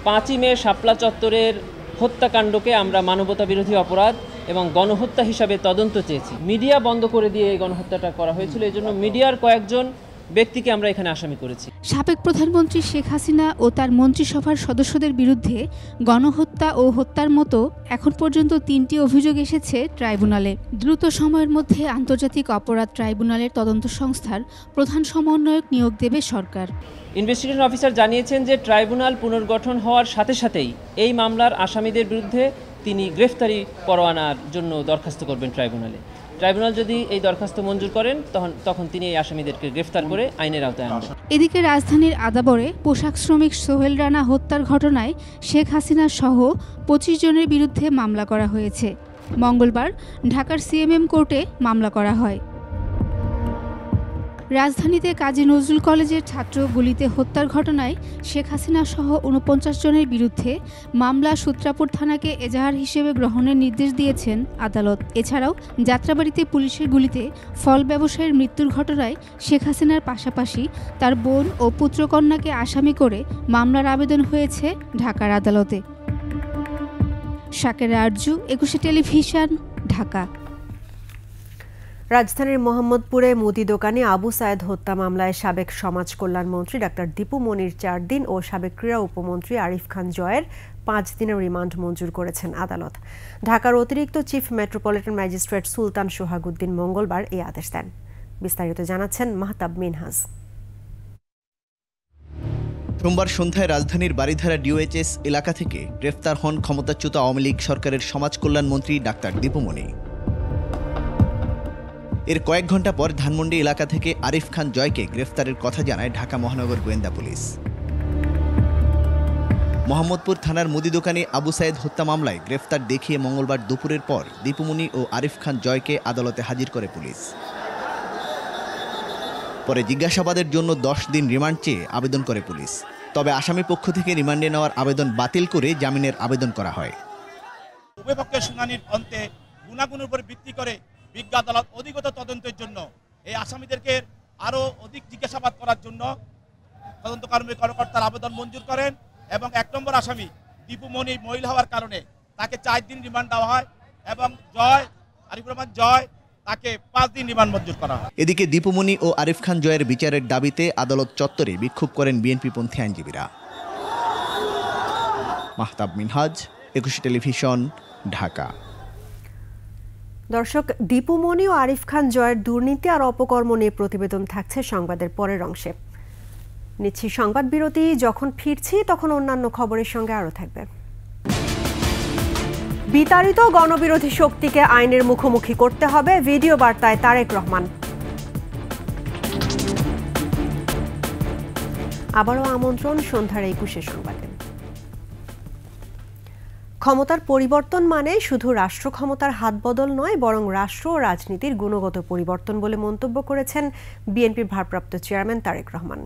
৫ই মে শাপলা চত্বরের হত্যাকাণ্ডকে আমরা মানবতাবিরোধী অপরাধ এবং গণহত্যা হিসাবে তদন্ত চেয়েছি। মিডিয়া বন্ধ করে দিয়ে এই গণহত্যাটা করা হয়েছিল, এই জন্য মিডিয়ার কয়েকজন ব্যক্তিকে আমরা এখানে আসামি করেছি। সাবেক প্রধানমন্ত্রী শেখ হাসিনা ও তার মন্ত্রিসভার সদস্যদের বিরুদ্ধে গণহত্যা ও হত্যার মতো এখন পর্যন্ত ৩টি অভিযোগ এসেছে ট্রাইব্যুনালে। দ্রুত সময়ের মধ্যে আন্তর্জাতিক অপরাধ ট্রাইব্যুনালের তদন্ত সংস্থার প্রধান সমন্বয়ক নিয়োগ দেবে সরকার। ইনভেস্টিগেশন অফিসার জানিয়েছেন যে ট্রাইব্যুনাল পুনর্গঠন হওয়ার সাথে সাথেই এই মামলার আসামিদের বিরুদ্ধে তিনি গ্রেফতারি পরোয়ানার জন্য দরখাস্ত করবেন ট্রাইব্যুনালে। ট্রাইব্যুনাল যদি এই দরখাস্ত মঞ্জুর করেন তখন তিনি এই আসামিদেরকে গ্রেফতার করে আইনের আওতায় আনবেন। এদিকে রাজধানীর আদাবরে পোশাক শ্রমিক সোহেল রানা হত্যার ঘটনায় শেখ হাসিনা সহ ২৫ জনের বিরুদ্ধে মামলা করা হয়েছে। মঙ্গলবার ঢাকার সিএমএম কোর্টে মামলা করা হয়। রাজধানীতে কাজী নজরুল কলেজের ছাত্র গুলিতে হত্যার ঘটনায় শেখ হাসিনা সহ ৪৯ জনের বিরুদ্ধে মামলা সূত্রাপুর থানাকে এজাহার হিসেবে গ্রহণের নির্দেশ দিয়েছেন আদালত। এছাড়াও যাত্রাবাড়িতে পুলিশের গুলিতে ফল ব্যবসায়ীর মৃত্যুর ঘটনায় শেখ হাসিনার পাশাপাশি তার বোন ও পুত্রকন্যাকে আসামি করে মামলার আবেদন হয়েছে ঢাকার আদালতে। শাকের আরজু, ২১ টেলিভিশন, ঢাকা। রাজধানীর মোহাম্মদপুরে মুদি দোকানে আবু সায়েদ হত্যা মামলায় সাবেক সমাজ কল্যাণ মন্ত্রী ডাক্তার দীপু মনির ৪ দিন ও সাবেক ক্রীড়া উপমন্ত্রী আরিফ খান জয়ের ৫ দিনের রিমান্ড মঞ্জুর করেছেন আদালত। ঢাকার অতিরিক্ত চিফ মেট্রোপলিটন ম্যাজিস্ট্রেট সুলতান সোহাগুদ্দিন মঙ্গলবার এই আদেশ দেন। বিস্তারিত জানাচ্ছেন মাহতাব মিনহাজ। সোমবার সন্ধ্যায় রাজধানীর বারিধারা ডিওএইচএস এলাকা থেকে গ্রেফতার হন ক্ষমতাচ্যুত আওয়ামী লীগ সরকারের সমাজ কল্যাণ মন্ত্রী ডাক্তার দীপু মনি। এর কয়েক ঘন্টা পর ধানমন্ডি এলাকা থেকে আরিফ খান জয়কে গ্রেফতারের কথা জানায় ঢাকা মহানগর গোয়েন্দা পুলিশ। মোহাম্মদপুর থানার মুদি দোকানে আবু সায়েদ হত্যা মামলায় গ্রেফতার দেখিয়ে মঙ্গলবার দুপুরের পর দীপু মনি ও আরিফ খান জয়কে আদালতে হাজির করে পুলিশ। পরে জিজ্ঞাসাবাদের জন্য ১০ দিন রিমান্ড চেয়ে আবেদন করে পুলিশ। তবে আসামি পক্ষ থেকে রিমান্ডে নেওয়ার আবেদন বাতিল করে জামিনের আবেদন করা হয়। উভয় পক্ষের শুনানির অন্তে গুণাগুণের উপর ভিত্তি করে বিজ্ঞ আদালত অধিকতর তদন্তের জন্য এই আসামিদেরকে আরও অধিক জিজ্ঞাসাবাদ করার জন্য তদন্ত কর্মকর্তার আবেদন মঞ্জুর করেন এবং ১ নম্বর আসামি দীপু মনি মহিলা হওয়ার কারণে তাকে ৪ দিন রিমান্ড দেওয়া হয় এবং আরিফুর রহমান জয় তাকে ৫ দিন রিমান্ড মঞ্জুর করা হয়। এদিকে দীপু মনি ও আরিফ খান জয়ের বিচারের দাবিতে আদালত চত্বরে বিক্ষোভ করেন বিএনপিপন্থী আইনজীবীরা। মাহতাব মিনহাজ, ২১ টেলিভিশন, ঢাকা। দর্শক, দীপু মনি ও আরিফ খান জয়ের দুর্নীতি আর অপকর্ম নিয়ে প্রতিবেদন থাকছে সংবাদের পরের অংশে। নিচ্ছি সংবাদ বিরতি। যখন ফিরছি তখন অন্যান্য খবরের সঙ্গে আরও থাকবে। বিতাড়িত গণবিরোধী শক্তিকে আইনের মুখোমুখি করতে হবে, ভিডিও বার্তায় তারেক রহমান। আবারও আমন্ত্রণ সন্ধ্যার ২১ সংবাদে। ক্ষমতার পরিবর্তন মানে শুধু রাষ্ট্র ক্ষমতার হাতবদল নয়, বরং রাষ্ট্র ও রাজনীতির গুণগত পরিবর্তন বলে মন্তব্য করেছেন বিএনপির ভারপ্রাপ্ত চেয়ারম্যান তারেক রহমান।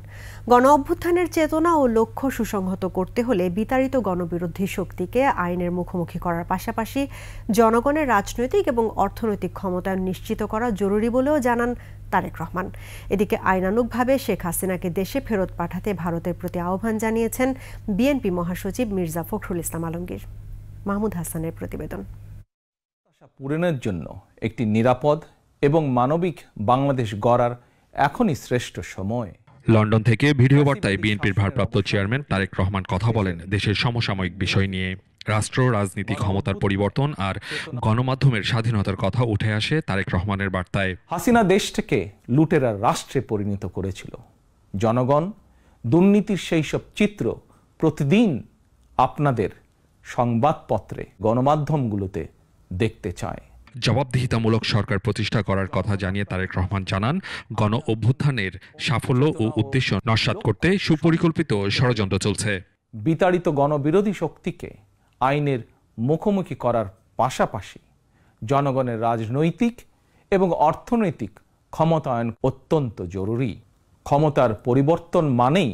গণ অভ্যুত্থানের চেতনা ও লক্ষ্য সুসংহত করতে হলে বিতাড়িত গণবিরোধী শক্তিকে আইনের মুখোমুখি করার পাশাপাশি জনগণের রাজনৈতিক এবং অর্থনৈতিক ক্ষমতায়ন নিশ্চিত করা জরুরি বলেও জানান তারেক রহমান। এদিকে আইনানুগভাবে শেখ হাসিনাকে দেশে ফেরত পাঠাতে ভারতের প্রতি আহ্বান জানিয়েছেন বিএনপি মহাসচিব মির্জা ফখরুল ইসলাম আলমগীর। মাহমুদ হাসানের প্রতিবেদন। পূরণের জন্য একটি নিরাপদ এবং মানবিক বাংলাদেশ গড়ার এখনই শ্রেষ্ঠ সময়। লন্ডন থেকে ভিডিও বার্তায় বিএনপির ভারপ্রাপ্ত চেয়ারম্যান তারেক রহমান কথা বলেন দেশের সমসাময়িক বিষয় নিয়ে। রাষ্ট্র রাজনীতি ক্ষমতার পরিবর্তন আর গণমাধ্যমের স্বাধীনতার কথা উঠে আসে তারেক রহমানের বার্তায়। হাসিনা দেশটাকে লুটেরা রাষ্ট্রে পরিণত করেছিল। জনগণ দুর্নীতির সেই সব চিত্র প্রতিদিন আপনাদের সংবাদপত্রে গণমাধ্যমগুলোতে দেখতে চায়। জবাবদিহিতামূলক সরকার প্রতিষ্ঠা করার কথা জানিয়ে তারেক রহমান জানান, গণ অভ্যুত্থানের সাফল্য ও উদ্দেশ্য নস্যাৎ করতে সুপরিকল্পিত ষড়যন্ত্র চলছে। বিতাড়িত গণবিরোধী শক্তিকে আইনের মুখোমুখি করার পাশাপাশি জনগণের রাজনৈতিক এবং অর্থনৈতিক ক্ষমতায়ন অত্যন্ত জরুরি। ক্ষমতার পরিবর্তন মানেই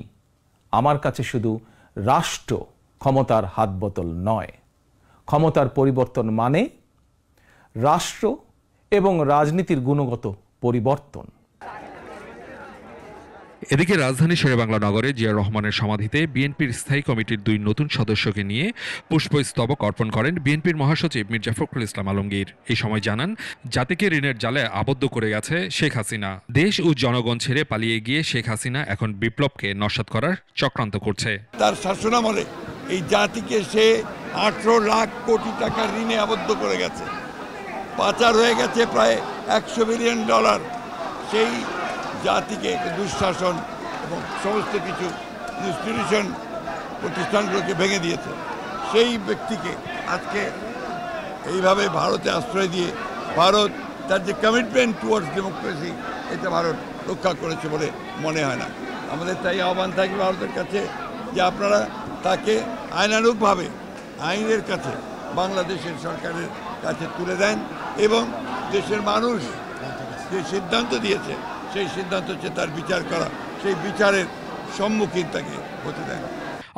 আমার কাছে শুধু রাষ্ট্র ক্ষমতার হাতবদল নয়, ক্ষমতার পরিবর্তন মানে রাষ্ট্র এবং রাজনীতির গুণগত পরিবর্তন। এদিকে রাজধানী শেরেবাংলা নগরে জিয়া রহমানের সমাধিতে বিএনপির স্থায়ী কমিটির 2 নতুন সদস্যকে নিয়ে পুষ্পস্তবক অর্পণ করেন বিএনপির মহাসচিব মির্জা ফখরুল ইসলাম আলমগীর। এই সময় জানান, জাতিকে ঋণের জালে আবদ্ধ করে গেছে শেখ হাসিনা। দেশ ও জনগণ ছেড়ে পালিয়ে গিয়ে শেখ হাসিনা এখন বিপ্লবকে নস্যাৎ করার চক্রান্ত করছে। তার শাসনামলে এই জাতিকে সে 18 লাখ কোটি টাকার ঋণে আবদ্ধ করে গেছে। পাচার হয়ে গেছে প্রায় $100 বিলিয়ন। সেই জাতিকে দুঃশাসন এবং সমস্ত কিছু ইনস্টিটিউশন প্রতিষ্ঠানগুলোকে ভেঙে দিয়েছে। সেই ব্যক্তিকে আজকে এইভাবে ভারতে আশ্রয় দিয়ে ভারত তার যে কমিটমেন্ট টুয়ার্ডস ডেমোক্রেসি, এটা ভারত রক্ষা করেছে বলে মনে হয় না। আমাদের তাই আহ্বান থাকবে ভারতের কাছে যে আপনারা তাকে আইনানুগভাবে আইনের কাছে বাংলাদেশের সরকারের কাছে তুলে দেন এবং দেশের মানুষ যে সিদ্ধান্ত দিয়েছে সেই সিদ্ধান্ত হচ্ছে তার বিচার করা, সেই বিচারের সম্মুখীন তাকে হতে দেন।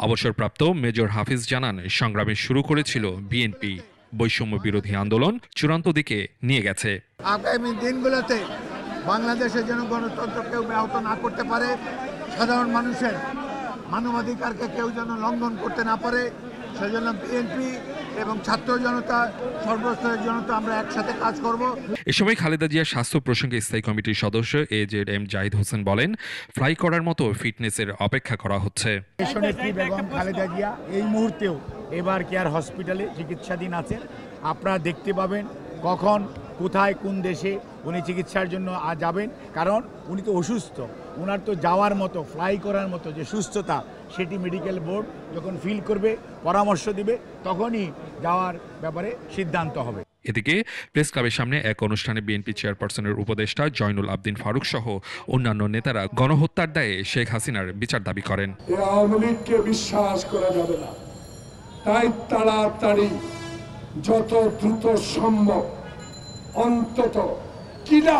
অবসরপ্রাপ্ত মেজর হাফিজ জানান, সংগ্রামে শুরু করেছিল বিএনপি, বৈষম্য বিরোধী আন্দোলন চূড়ান্ত দিকে নিয়ে গেছে। আগামী দিনগুলোতে বাংলাদেশের যেন গণতন্ত্র কেউ ব্যাহত না করতে পারে, সাধারণ মানুষের মানবাধিকারকে কেউ যেন লঙ্ঘন করতে না পারে, সেজন্য বিএনপি এবং ছাত্র জনতা, সর্বস্তরের জনতা আমরা একসাথে কাজ করব। এ সময় খালেদা জিয়ার স্বাস্থ্য প্রসঙ্গে স্থায়ী কমিটির সদস্য AJM জাহিদ হোসেন বলেন, ফ্লাই করার মতো ফিটনেসের অপেক্ষা করা হচ্ছে। বেগম খালেদা জিয়া এই মুহূর্তেও এবার কেয়ার হসপিটালে চিকিৎসাধীন আছেন। আপনারা দেখতে পাবেন কখন কোথায় কোন দেশে উনি চিকিৎসার জন্য যাবেন, কারণ উনি তো অসুস্থ। ওনার তো যাওয়ার মতো, ফ্লাই করার মতো যে সুস্থতা, সেটি মেডিকেল বোর্ড যখন ফিল করবে, পরামর্শ দিবে, তখনই যাওয়ার ব্যাপারে সিদ্ধান্ত হবে। এদিকে প্রেস ক্লাবের সামনে এক অনুষ্ঠানে বিএনপি চেয়ারপারসনের উপদেষ্টা জয়নুল আবদিন ফারুক সহ অন্যান্য নেতারা গণহত্যার দায়ে শেখ হাসিনার বিচার দাবি করেন। আওয়ামী লীগকে বিশ্বাস করা যাবে না, তাই তাড়াতাড়ি যত দ্রুত সম্ভব অন্তত কিনা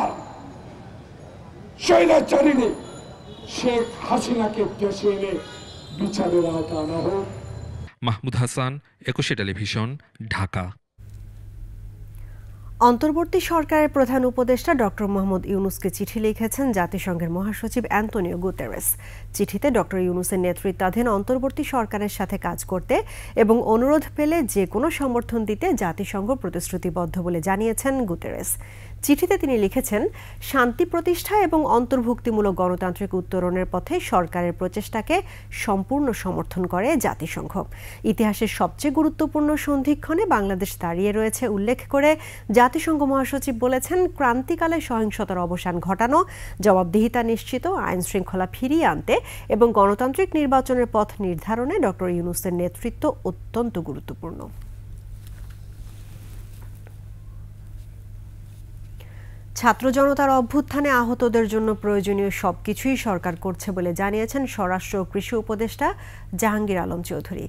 স্বৈরাচারিণী শেখ হাসিনাকে দেশে এনে বিচারের আওতায় আনা হোক। মাহমুদ হাসান, 21 টেলিভিশন, ঢাকা। অন্তর্বর্তী সরকারের প্রধান উপদেষ্টা ডক্টর মোহাম্মদ ইউনুসকে চিঠি লিখেছেন জাতিসংঘের মহাসচিব অ্যান্টোনিও গুতেরেস। চিঠিতে ডক্টর ইউনুসের নেতৃত্বাধীন অন্তর্বর্তী সরকারের সাথে কাজ করতে এবং অনুরোধ পেলে যে কোনো সমর্থন দিতে জাতিসংঘ প্রতিশ্রুতিবদ্ধ বলে জানিয়েছেন গুতেরেস। চিঠিতে তিনি লিখেছেন, শান্তি প্রতিষ্ঠা এবং অন্তর্ভুক্তিমূলক গণতান্ত্রিক উত্তরণের পথে সরকারের প্রচেষ্টাকে সম্পূর্ণ সমর্থন করে জাতিসংঘ। ইতিহাসের সবচেয়ে গুরুত্বপূর্ণ সন্ধিক্ষণে বাংলাদেশ দাঁড়িয়ে রয়েছে উল্লেখ করে জাতিসংঘ মহাসচিব বলেছেন, ক্রান্তিকালে সহিংসতার অবসান ঘটানো, জবাবদিহিতা নিশ্চিত, আইন শৃঙ্খলা ফিরিয়ে আনতে এবং গণতান্ত্রিক নির্বাচনের পথ নির্ধারণে ডক্টর ইউনুসের নেতৃত্ব অত্যন্ত গুরুত্বপূর্ণ। ছাত্র জনতার অভ্যুত্থানে আহতদের জন্য প্রয়োজনীয় সবকিছুই সরকার করছে বলে জানিয়েছেন স্বরাষ্ট্র ও কৃষি উপদেষ্টা জাহাঙ্গীর আলম চৌধুরী।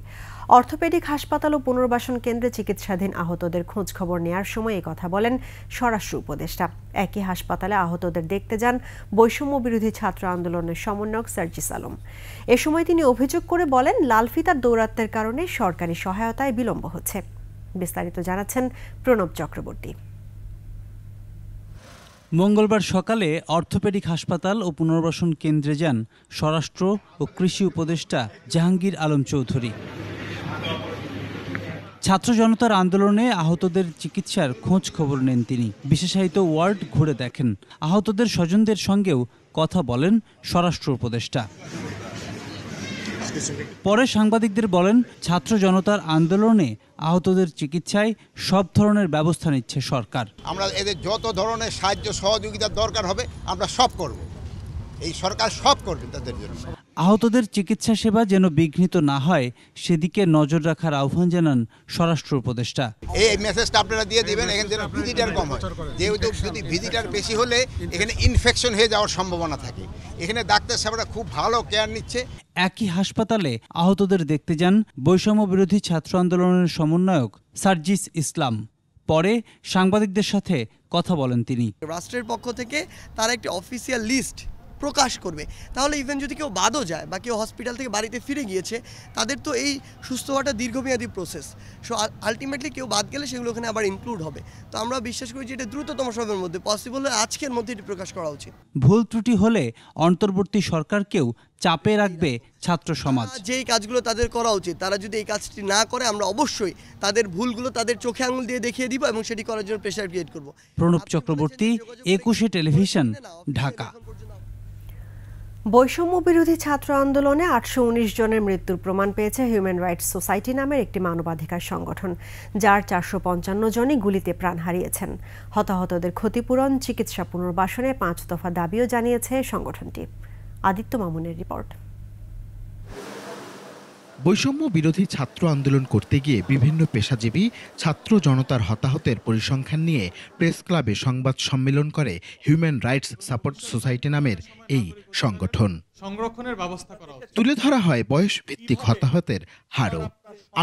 অর্থোপেডিক হাসপাতাল ও পুনর্বাসন কেন্দ্রে চিকিৎসাধীন আহতদের খোঁজ খবর নেয়ার সময় এই কথা বলেন স্বরাষ্ট্র উপদেষ্টা। একই হাসপাতালে আহতদের দেখতে যান বৈষম্য বিরোধী ছাত্র আন্দোলনের সমন্বয়ক সার্জিস আলম। এ সময় তিনি অভিযোগ করে বলেন, লাল ফিতার দৌরাত্ম্যের কারণে সরকারি সহায়তায় বিলম্ব হচ্ছে। বিস্তারিত জানাচ্ছেন প্রণব চক্রবর্তী। মঙ্গলবার সকালে অর্থোপেডিক হাসপাতাল ও পুনর্বাসন কেন্দ্রে যান স্বরাষ্ট্র ও কৃষি উপদেষ্টা জাহাঙ্গীর আলম চৌধুরী। ছাত্র জনতার আন্দোলনে আহতদের চিকিৎসার খোঁজ খবর নেন তিনি। বিশেষায়িত ওয়ার্ড ঘুরে দেখেন। আহতদের স্বজনদের সঙ্গেও কথা বলেন স্বরাষ্ট্র উপদেষ্টা। পরে সাংবাদিকদের বলেন, ছাত্র জনতার আন্দোলনে আহতদের চিকিৎসায় সব ধরনের ব্যবস্থা নিচ্ছে সরকার। আমরা এদের যত ধরনের সাহায্য সহযোগিতার দরকার হবে আমরা সব করব। এই সরকার সব করবে তাদের জন্য। আহতদের চিকিৎসা সেবা যেন বিঘ্নিত না হয় সেদিকে নজর রাখার আহ্বান জানান স্বরাষ্ট্র উপদেষ্টা। এই মেসেজটা আপনারা দিয়ে দিবেন, এখানে যেন ভিজিটার কম হয়। যেহেতু যদি ভিজিটার বেশি হলে এখানে ইনফেকশন হয়ে যাওয়ার সম্ভাবনা থাকে। এখানে ডাক্তার সাহেবরা খুব ভালো কেয়ার নিচ্ছে। একই হাসপাতালে আহতদের দেখতে যান বৈষম্য বিরোধী ছাত্র আন্দোলনের সমন্বয়ক সার্জিস ইসলাম। পরে সাংবাদিকদের সাথে কথা বলেন তিনি। রাষ্ট্রের পক্ষ থেকে তারা একটি অফিসিয়াল লিস্ট প্রকাশ করবে, তাহলে ইভেন যদি কেউ বাদও যায় বা কেউ হসপিটাল থেকে বাড়িতে ফিরে গিয়েছে, তাদের তো এই সুস্থ হওয়াটা দীর্ঘমেয়াদী প্রসেস। সো আলটিমেটলি কেউ বাদ গেলে সেগুলো ওখানে আবার ইনক্লুড হবে। তো আমরা বিশ্বাস করি যে এটা দ্রুততম সময়ের মধ্যে পসিবল হলে আজকের মধ্যে এটি প্রকাশ করা উচিত। ভুল ত্রুটি হলে অন্তর্বর্তী সরকারকেও চাপে রাখবে ছাত্র সমাজ। যেই কাজগুলো তাদের করা উচিত, তারা যদি এই কাজটি না করে, আমরা অবশ্যই তাদের ভুলগুলো তাদের চোখে আঙুল দিয়ে দেখিয়ে দিব এবং সেটি করার জন্য প্রেশার ক্রিয়েট করব। প্রণব চক্রবর্তী, 21 টেলিভিশন, ঢাকা। বৈষম্য বিরোধী ছাত্র আন্দোলনে 819 জনের মৃত্যুর প্রমাণ পেয়েছে হিউম্যান রাইটস সোসাইটি নামের একটি মানবাধিকার সংগঠন, যার 455 জনই গুলিতে প্রাণ হারিয়েছেন। হতাহতদের ক্ষতিপূরণ, চিকিৎসা, পুনর্বাসনে 5 দফা দাবিও জানিয়েছে সংগঠনটি। আদিত্য মামুনের রিপোর্ট। বৈষম্য বিরোধী ছাত্র আন্দোলন করতে গিয়ে বিভিন্ন পেশাজীবী ছাত্র জনতার হতাহতের পরিসংখ্যান নিয়ে প্রেস ক্লাবে সংবাদ সম্মেলন করে হিউম্যান রাইটস সাপোর্ট সোসাইটি নামের এই সংগঠন। সংরক্ষণের ব্যবস্থা করা তুলে ধরা হয় বয়স ভিত্তিক হতাহতের হারও।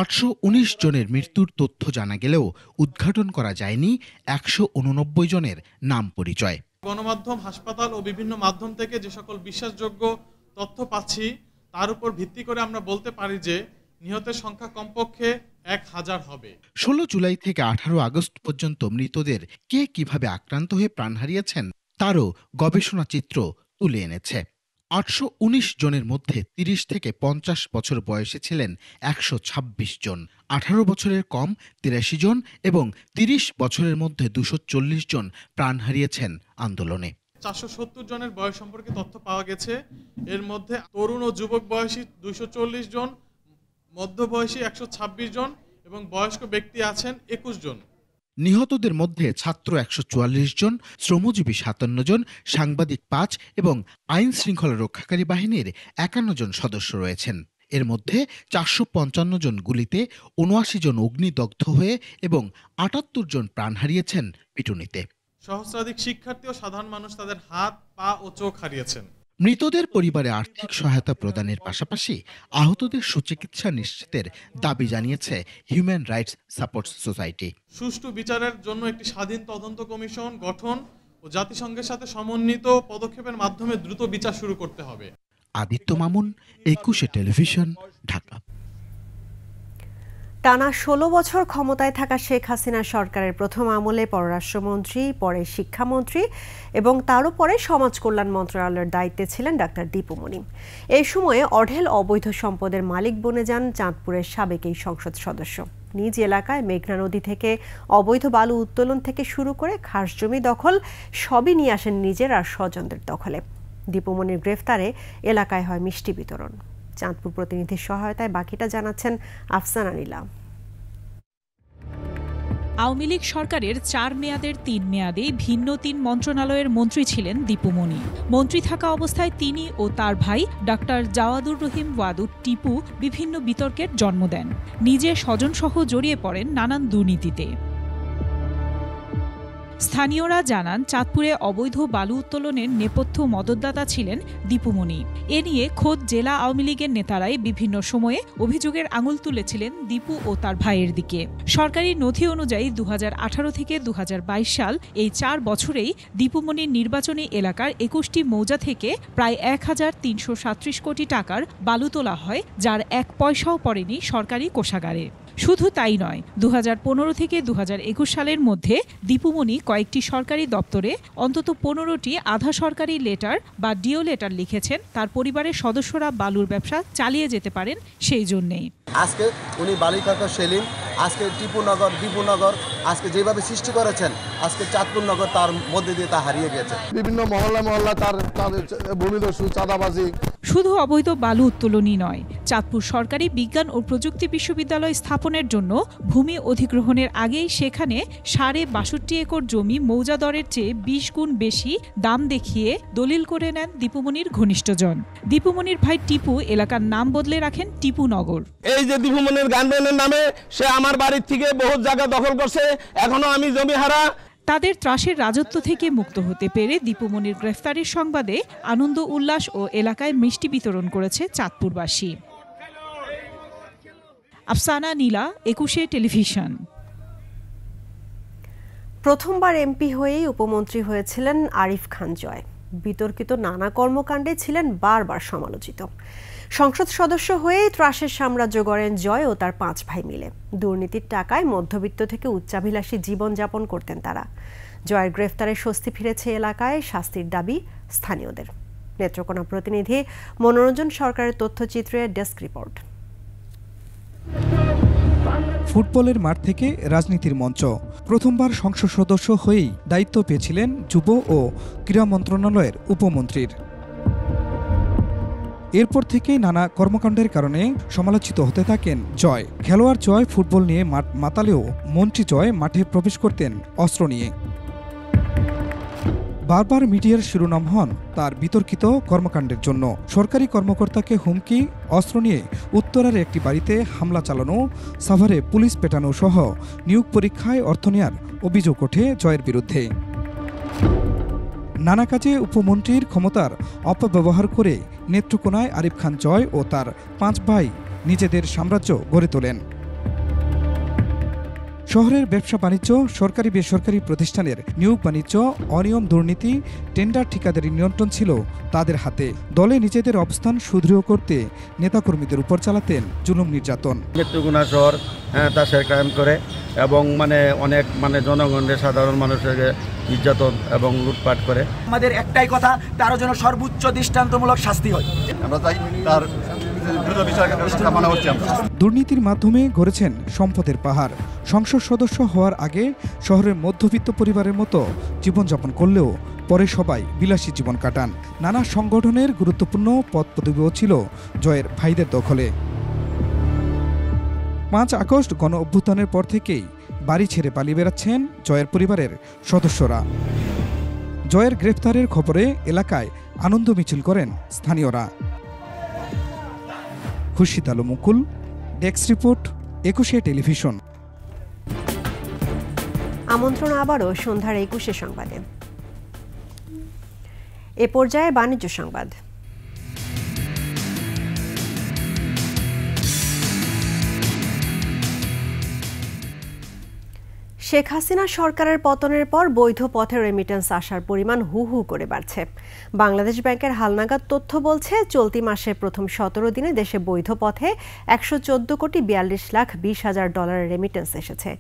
819 জনের মৃত্যুর তথ্য জানা গেলেও উদ্ঘাটন করা যায়নি 189 জনের নাম পরিচয়। গণমাধ্যম, হাসপাতাল ও বিভিন্ন মাধ্যম থেকে যে সকল বিশ্বাসযোগ্য তথ্য পাচ্ছি, তার উপর ভিত্তি করে আমরা বলতে পারি যে নিহতের সংখ্যা কমপক্ষে 1000 হবে। 16 জুলাই থেকে 18 আগস্ট পর্যন্ত মৃতদের কে কিভাবে আক্রান্ত হয়ে প্রাণ হারিয়েছেন তারও গবেষণা চিত্র তুলে এনেছে। 819 জনের মধ্যে 30 থেকে 50 বছর বয়সে ছিলেন 126 জন, 18 বছরের কম 83 জন এবং 30 বছরের মধ্যে 240 জন প্রাণ হারিয়েছেন আন্দোলনে। 470 জনের বয়স সম্পর্কে তথ্য পাওয়া গেছে। এর মধ্যে তরুণ ও যুবক বয়সী 240 জন, মধ্যবয়সী 126 জন এবং বয়স্ক ব্যক্তি আছেন 21 জন। নিহতদের মধ্যে ছাত্র 144 জন, শ্রমজীবী 57 জন, সাংবাদিক 5 এবং আইন শৃঙ্খলা রক্ষাকারী বাহিনীর 51 জন সদস্য রয়েছেন। এর মধ্যে 455 জন গুলিতে, 79 জন অগ্নিদগ্ধ হয়ে এবং 78 জন প্রাণ হারিয়েছেন পিটুনিতে। সহস্রাধিক শিক্ষার্থী ও সাধারণ মানুষ তাদের হাত, পা ও চোখ হারিয়েছেন। মৃতদের পরিবারে আর্থিক সহায়তা প্রদানের পাশাপাশি আহতদের সুচিকিৎসা নিশ্চিতের দাবি জানিয়েছে হিউম্যান রাইটস সাপোর্ট সোসাইটি। সুষ্ঠু বিচারের জন্য একটি স্বাধীন তদন্ত কমিশন গঠন ও জাতিসংঘের সাথে সমন্বিত পদক্ষেপের মাধ্যমে দ্রুত বিচার শুরু করতে হবে। আদিত্য মামুন, 21 টেলিভিশন, ঢাকা। টানা 16 বছর ক্ষমতায় থাকা শেখ হাসিনা সরকারের প্রথম আমলে পররাষ্ট্রমন্ত্রী, পরে শিক্ষামন্ত্রী এবং তারও পরে সমাজ কল্যাণ মন্ত্রণালয়ের দায়িত্বে ছিলেন ডাক্তার দীপু মনি। এই সময়ে অঢেল অবৈধ সম্পদের মালিক বনে যান চাঁদপুরের সাবেক এই সংসদ সদস্য। নিজ এলাকায় মেঘনা নদী থেকে অবৈধ বালু উত্তোলন থেকে শুরু করে খাস জমি দখল সবই নিয়ে আসেন নিজের আর স্বজনদের দখলে। দীপু মনির গ্রেফতারে এলাকায় হয় মিষ্টি বিতরণ। চাঁদপুর প্রতিনিধির সহায়তায় বাকিটা জানাচ্ছেন আফসানা নীলা। আওয়ামী লীগ সরকারের 4 মেয়াদের 3 মেয়াদে ভিন্ন 3 মন্ত্রণালয়ের মন্ত্রী ছিলেন দীপু মনি। মন্ত্রী থাকা অবস্থায় তিনি ও তার ভাই ডাক্তার জাওয়াদুর রহিম ওয়াদুদ টিপু বিভিন্ন বিতর্কের জন্ম দেন। নিজে স্বজনসহ জড়িয়ে পড়েন নানান দুর্নীতিতে। স্থানীয়রা জানান, চাঁদপুরে অবৈধ বালু উত্তোলনের নেপথ্য মদতদাতা ছিলেন দীপুমণি। এ নিয়ে খোদ জেলা আওয়ামী লীগের নেতারাই বিভিন্ন সময়ে অভিযোগের আঙুল তুলেছিলেন দীপু ও তার ভাইয়ের দিকে। সরকারি নথি অনুযায়ী 2018 থেকে 2022 সাল এই 4 বছরেই দীপুমণির নির্বাচনী এলাকার 21টি মৌজা থেকে প্রায় 1337 কোটি টাকার বালু তোলা হয়, যার 1 পয়সাও পড়েনি সরকারি কোষাগারে। শুধু তাই নয়, 2015 থেকে 2021 সালের মধ্যে দীপুমণি কয়েকটি সরকারি দপ্তরে অন্তত 15টি আধা সরকারি লেটার বা ডিও লেটার লিখেছেন তার পরিবারের সদস্যরা বালুর ব্যবসা চালিয়ে যেতে পারেন সেই জন্যেই। আজকে উনি বালিকাকা সেলিম, আজকে দীপুনগর আজকে যেভাবে সৃষ্টি করেছেন, আজকে চাঁদপুর নগর তার মধ্যে দিয়ে তা হারিয়ে গেছে। বিভিন্ন মহল্লা তার ভূমিদস্যু, চাঁদাবাজি। শুধু অবৈধ বালু উত্তোলনই নয়, চাঁদপুর সরকারি বিজ্ঞান ও প্রযুক্তি বিশ্ববিদ্যালয় স্থাপনের জন্য ভূমি অধিগ্রহণের আগেই সেখানে 62.5 একর জমি মৌজা দরের চেয়ে 20 গুণ বেশি দাম দেখিয়ে দলিল করে নেন দীপুমণির ঘনিষ্ঠজন। দীপুমণির ভাই টিপু এলাকার নাম বদলে রাখেন টিপুনগর। এই যে দীপুমণির গানবানের নামে সে আমার বাড়ির থেকে বহু জায়গা দখল করছে, এখনো আমি জমি হারা। তাদের ত্রাসের রাজত্ব থেকে মুক্ত হতে পেরে দীপুমণির গ্রেফতারের সংবাদে আনন্দ উল্লাস ও এলাকায় মিষ্টি বিতরণ করেছে চাঁদপুরবাসী। আফসানা নীলা, 21 টেলিভিশন। প্রথমবার এমপি হয়েই উপমন্ত্রী হয়েছিলেন আরিফ খান জয়। বিতর্কিত নানা কর্মকাণ্ডে ছিলেন বারবার সমালোচিত। সংসদ সদস্য হয়েই ত্রাসের সাম্রাজ্য গড়েন জয় ও তার 5 ভাই মিলে। দুর্নীতির টাকায় মধ্যবিত্ত থেকে উচ্চাভিলাষী জীবনযাপন করতেন তারা। জয়ের গ্রেফতারে স্বস্তি ফিরেছে এলাকায়, শাস্তির দাবি স্থানীয়দের। নেত্রকোনা প্রতিনিধি মনোরঞ্জন সরকারের তথ্যচিত্রে ডেস্ক রিপোর্ট। ফুটবলের মাঠ থেকে রাজনীতির মঞ্চ। প্রথমবার সংসদ সদস্য হয়েই দায়িত্ব পেয়েছিলেন যুব ও ক্রীড়া মন্ত্রণালয়ের উপমন্ত্রীর। এরপর থেকেই নানা কর্মকাণ্ডের কারণে সমালোচিত হতে থাকেন জয়। খেলোয়াড় জয় ফুটবল নিয়ে মাঠ মাতালেও মন্ত্রী জয় মাঠে প্রবেশ করতেন অস্ত্র নিয়ে। বারবার মিডিয়ার শিরোনাম হন তার বিতর্কিত কর্মকাণ্ডের জন্য। সরকারি কর্মকর্তাকে হুমকি, অস্ত্র নিয়ে উত্তরার একটি বাড়িতে হামলা চালানো, সাভারে পুলিশ পেটানো সহ নিয়োগ পরীক্ষায় অর্থ নেয়ার অভিযোগ ওঠে জয়ের বিরুদ্ধে। নানা কাজে উপমন্ত্রীর ক্ষমতার অপব্যবহার করে নেত্রকোনায় আরিফ খান জয় ও তার 5 ভাই নিজেদের সাম্রাজ্য গড়ে তোলেন। শহরের ব্যবসা বাণিজ্য, সরকারি বেসরকারি প্রতিষ্ঠানের নিয়োগ বাণিজ্য, অনিয়ম দুর্নীতি, টেন্ডার ঠিকাদারি নিয়ন্ত্রণ ছিল তাদের হাতে। দলে নিজেদের অবস্থান সুদৃঢ় করতে নেতাকর্মীদের উপর চালাতেন জুলুম নির্যাতন। নেত্রকোনা শহর তাসের কায়েম করে এবং অনেক জনগণের, সাধারণ মানুষের নির্যাতন এবং লুটপাট করে। আমাদের একটাই কথা, তারও যেন সর্বোচ্চ দৃষ্টান্তমূলক শাস্তি হয়। আমরা চাই তার দুর্নীতির মাধ্যমে গড়েছেন সম্পদের পাহাড়। সংসদ সদস্য হওয়ার আগে শহরের মধ্যবিত্ত পরিবারের মতো জীবনযাপন করলেও পরে সবাই বিলাসী জীবন কাটান। নানা সংগঠনের গুরুত্বপূর্ণ পদ পদবিও ছিল জয়ের ভাইদের দখলে। 5 আগস্ট গণ অভ্যুত্থানের পর থেকেই বাড়ি ছেড়ে পালিয়ে বেড়াচ্ছেন জয়ের পরিবারের সদস্যরা। জয়ের গ্রেফতারের খবরে এলাকায় আনন্দ মিছিল করেন স্থানীয়রা। খুরশিদ আলম মুকুল, ডেস্ক রিপোর্ট, 21 টেলিভিশন। আমন্ত্রণ আবারও সন্ধ্যার 21 সংবাদে। এ পর্যায়ে বাণিজ্য সংবাদ। শেখ হাসিনা সরকারের পতনের পর বৈধ পথে রেমিটেন্স আসার পরিমাণ হু হু করে বাড়ছে। বাংলাদেশ ব্যাংকের হালনাগাদ তথ্য বলছে, চলতি মাসের প্রথম 17 দিনে দেশে বৈধ পথে 114 কোটি 42 লাখ 20 হাজার ডলারের রেমিটেন্স এসেছে।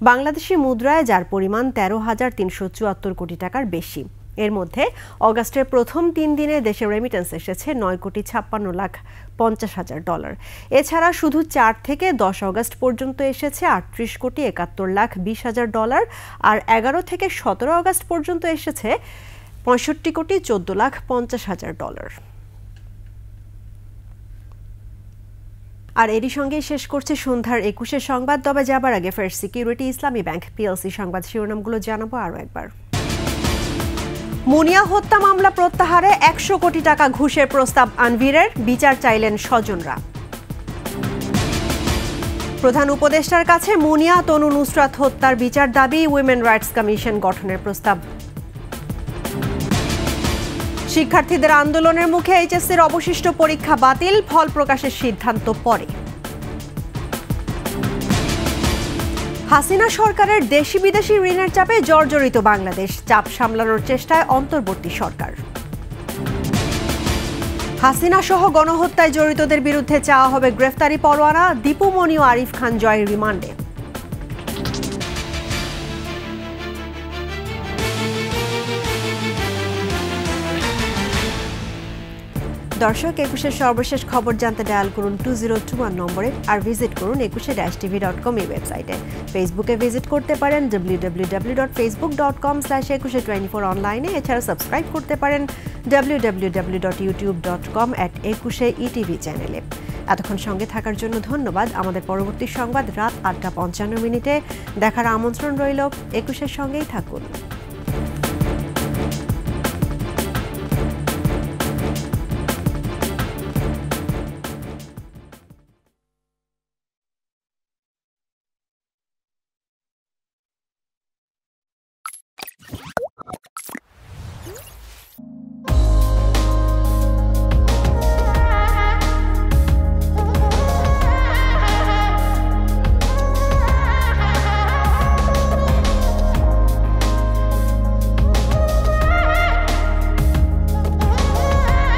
বাংলাদেশি মুদ্রায় যার পরিমাণ 13,374 কোটি টাকার বেশি। এর মধ্যে অগাস্টের প্রথম 3 দিনে দেশে রেমিটেন্স এসেছে 9 কোটি 56 লাখ 50 হাজার ডলার। এছাড়া শুধু 4 থেকে 10 অগাস্ট পর্যন্ত এসেছে 38 কোটি 71 লাখ 20 হাজার ডলার, আর 11 থেকে 17 অগাস্ট পর্যন্ত এসেছে 65 কোটি 14 লাখ 50 হাজার ডলার। আর এরই সঙ্গে শেষ করছে সন্ধ্যার 21 সংবাদ। তবে যাবার আগে ফার্স্ট সিকিউরিটি ইসলামী ব্যাংক পিএলসি সংবাদ শিরোনামগুলো জানাবো আরও একবার। মুনিয়া হত্যা মামলা প্রত্যাহারে 100 কোটি টাকা ঘুষের প্রস্তাব আনভীরের, বিচার চাইলেন স্বজনরা। প্রধান উপদেষ্টার কাছে মুনিয়া তনু নুসরাত হত্যার বিচার দাবি, উইমেন রাইটস কমিশন গঠনের প্রস্তাব। শিক্ষার্থীদের আন্দোলনের মুখে এইচএসসির অবশিষ্ট পরীক্ষা বাতিল, ফল প্রকাশের সিদ্ধান্ত পরে। হাসিনা সরকারের দেশি বিদেশি ঋণের চাপে জর্জরিত বাংলাদেশ, চাপ সামলানোর চেষ্টায় অন্তর্বর্তী সরকার। হাসিনা সহ গণহত্যায় জড়িতদের বিরুদ্ধে চাওয়া হবে গ্রেফতারি পরোয়ানা, দীপু মনি ও আরিফ খান জয়ের রিমান্ডে। দর্শক, 21-এর সর্বশেষ খবর জানতে ডায়াল করুন 2021 নম্বরে, আর ভিজিট করুন 21e-tv.com এই ওয়েবসাইটে। ফেসবুকে ভিজিট করতে পারেন www.facebook.com/21e24 অনলাইনে। এছাড়া সাবস্ক্রাইব করতে পারেন www.youtube.com/21etv চ্যানেলে। এতক্ষণ সঙ্গে থাকার জন্য ধন্যবাদ। আমাদের পরবর্তী সংবাদ রাত 8:55 দেখার আমন্ত্রণ রইল। 21-এর সঙ্গেই থাকুন।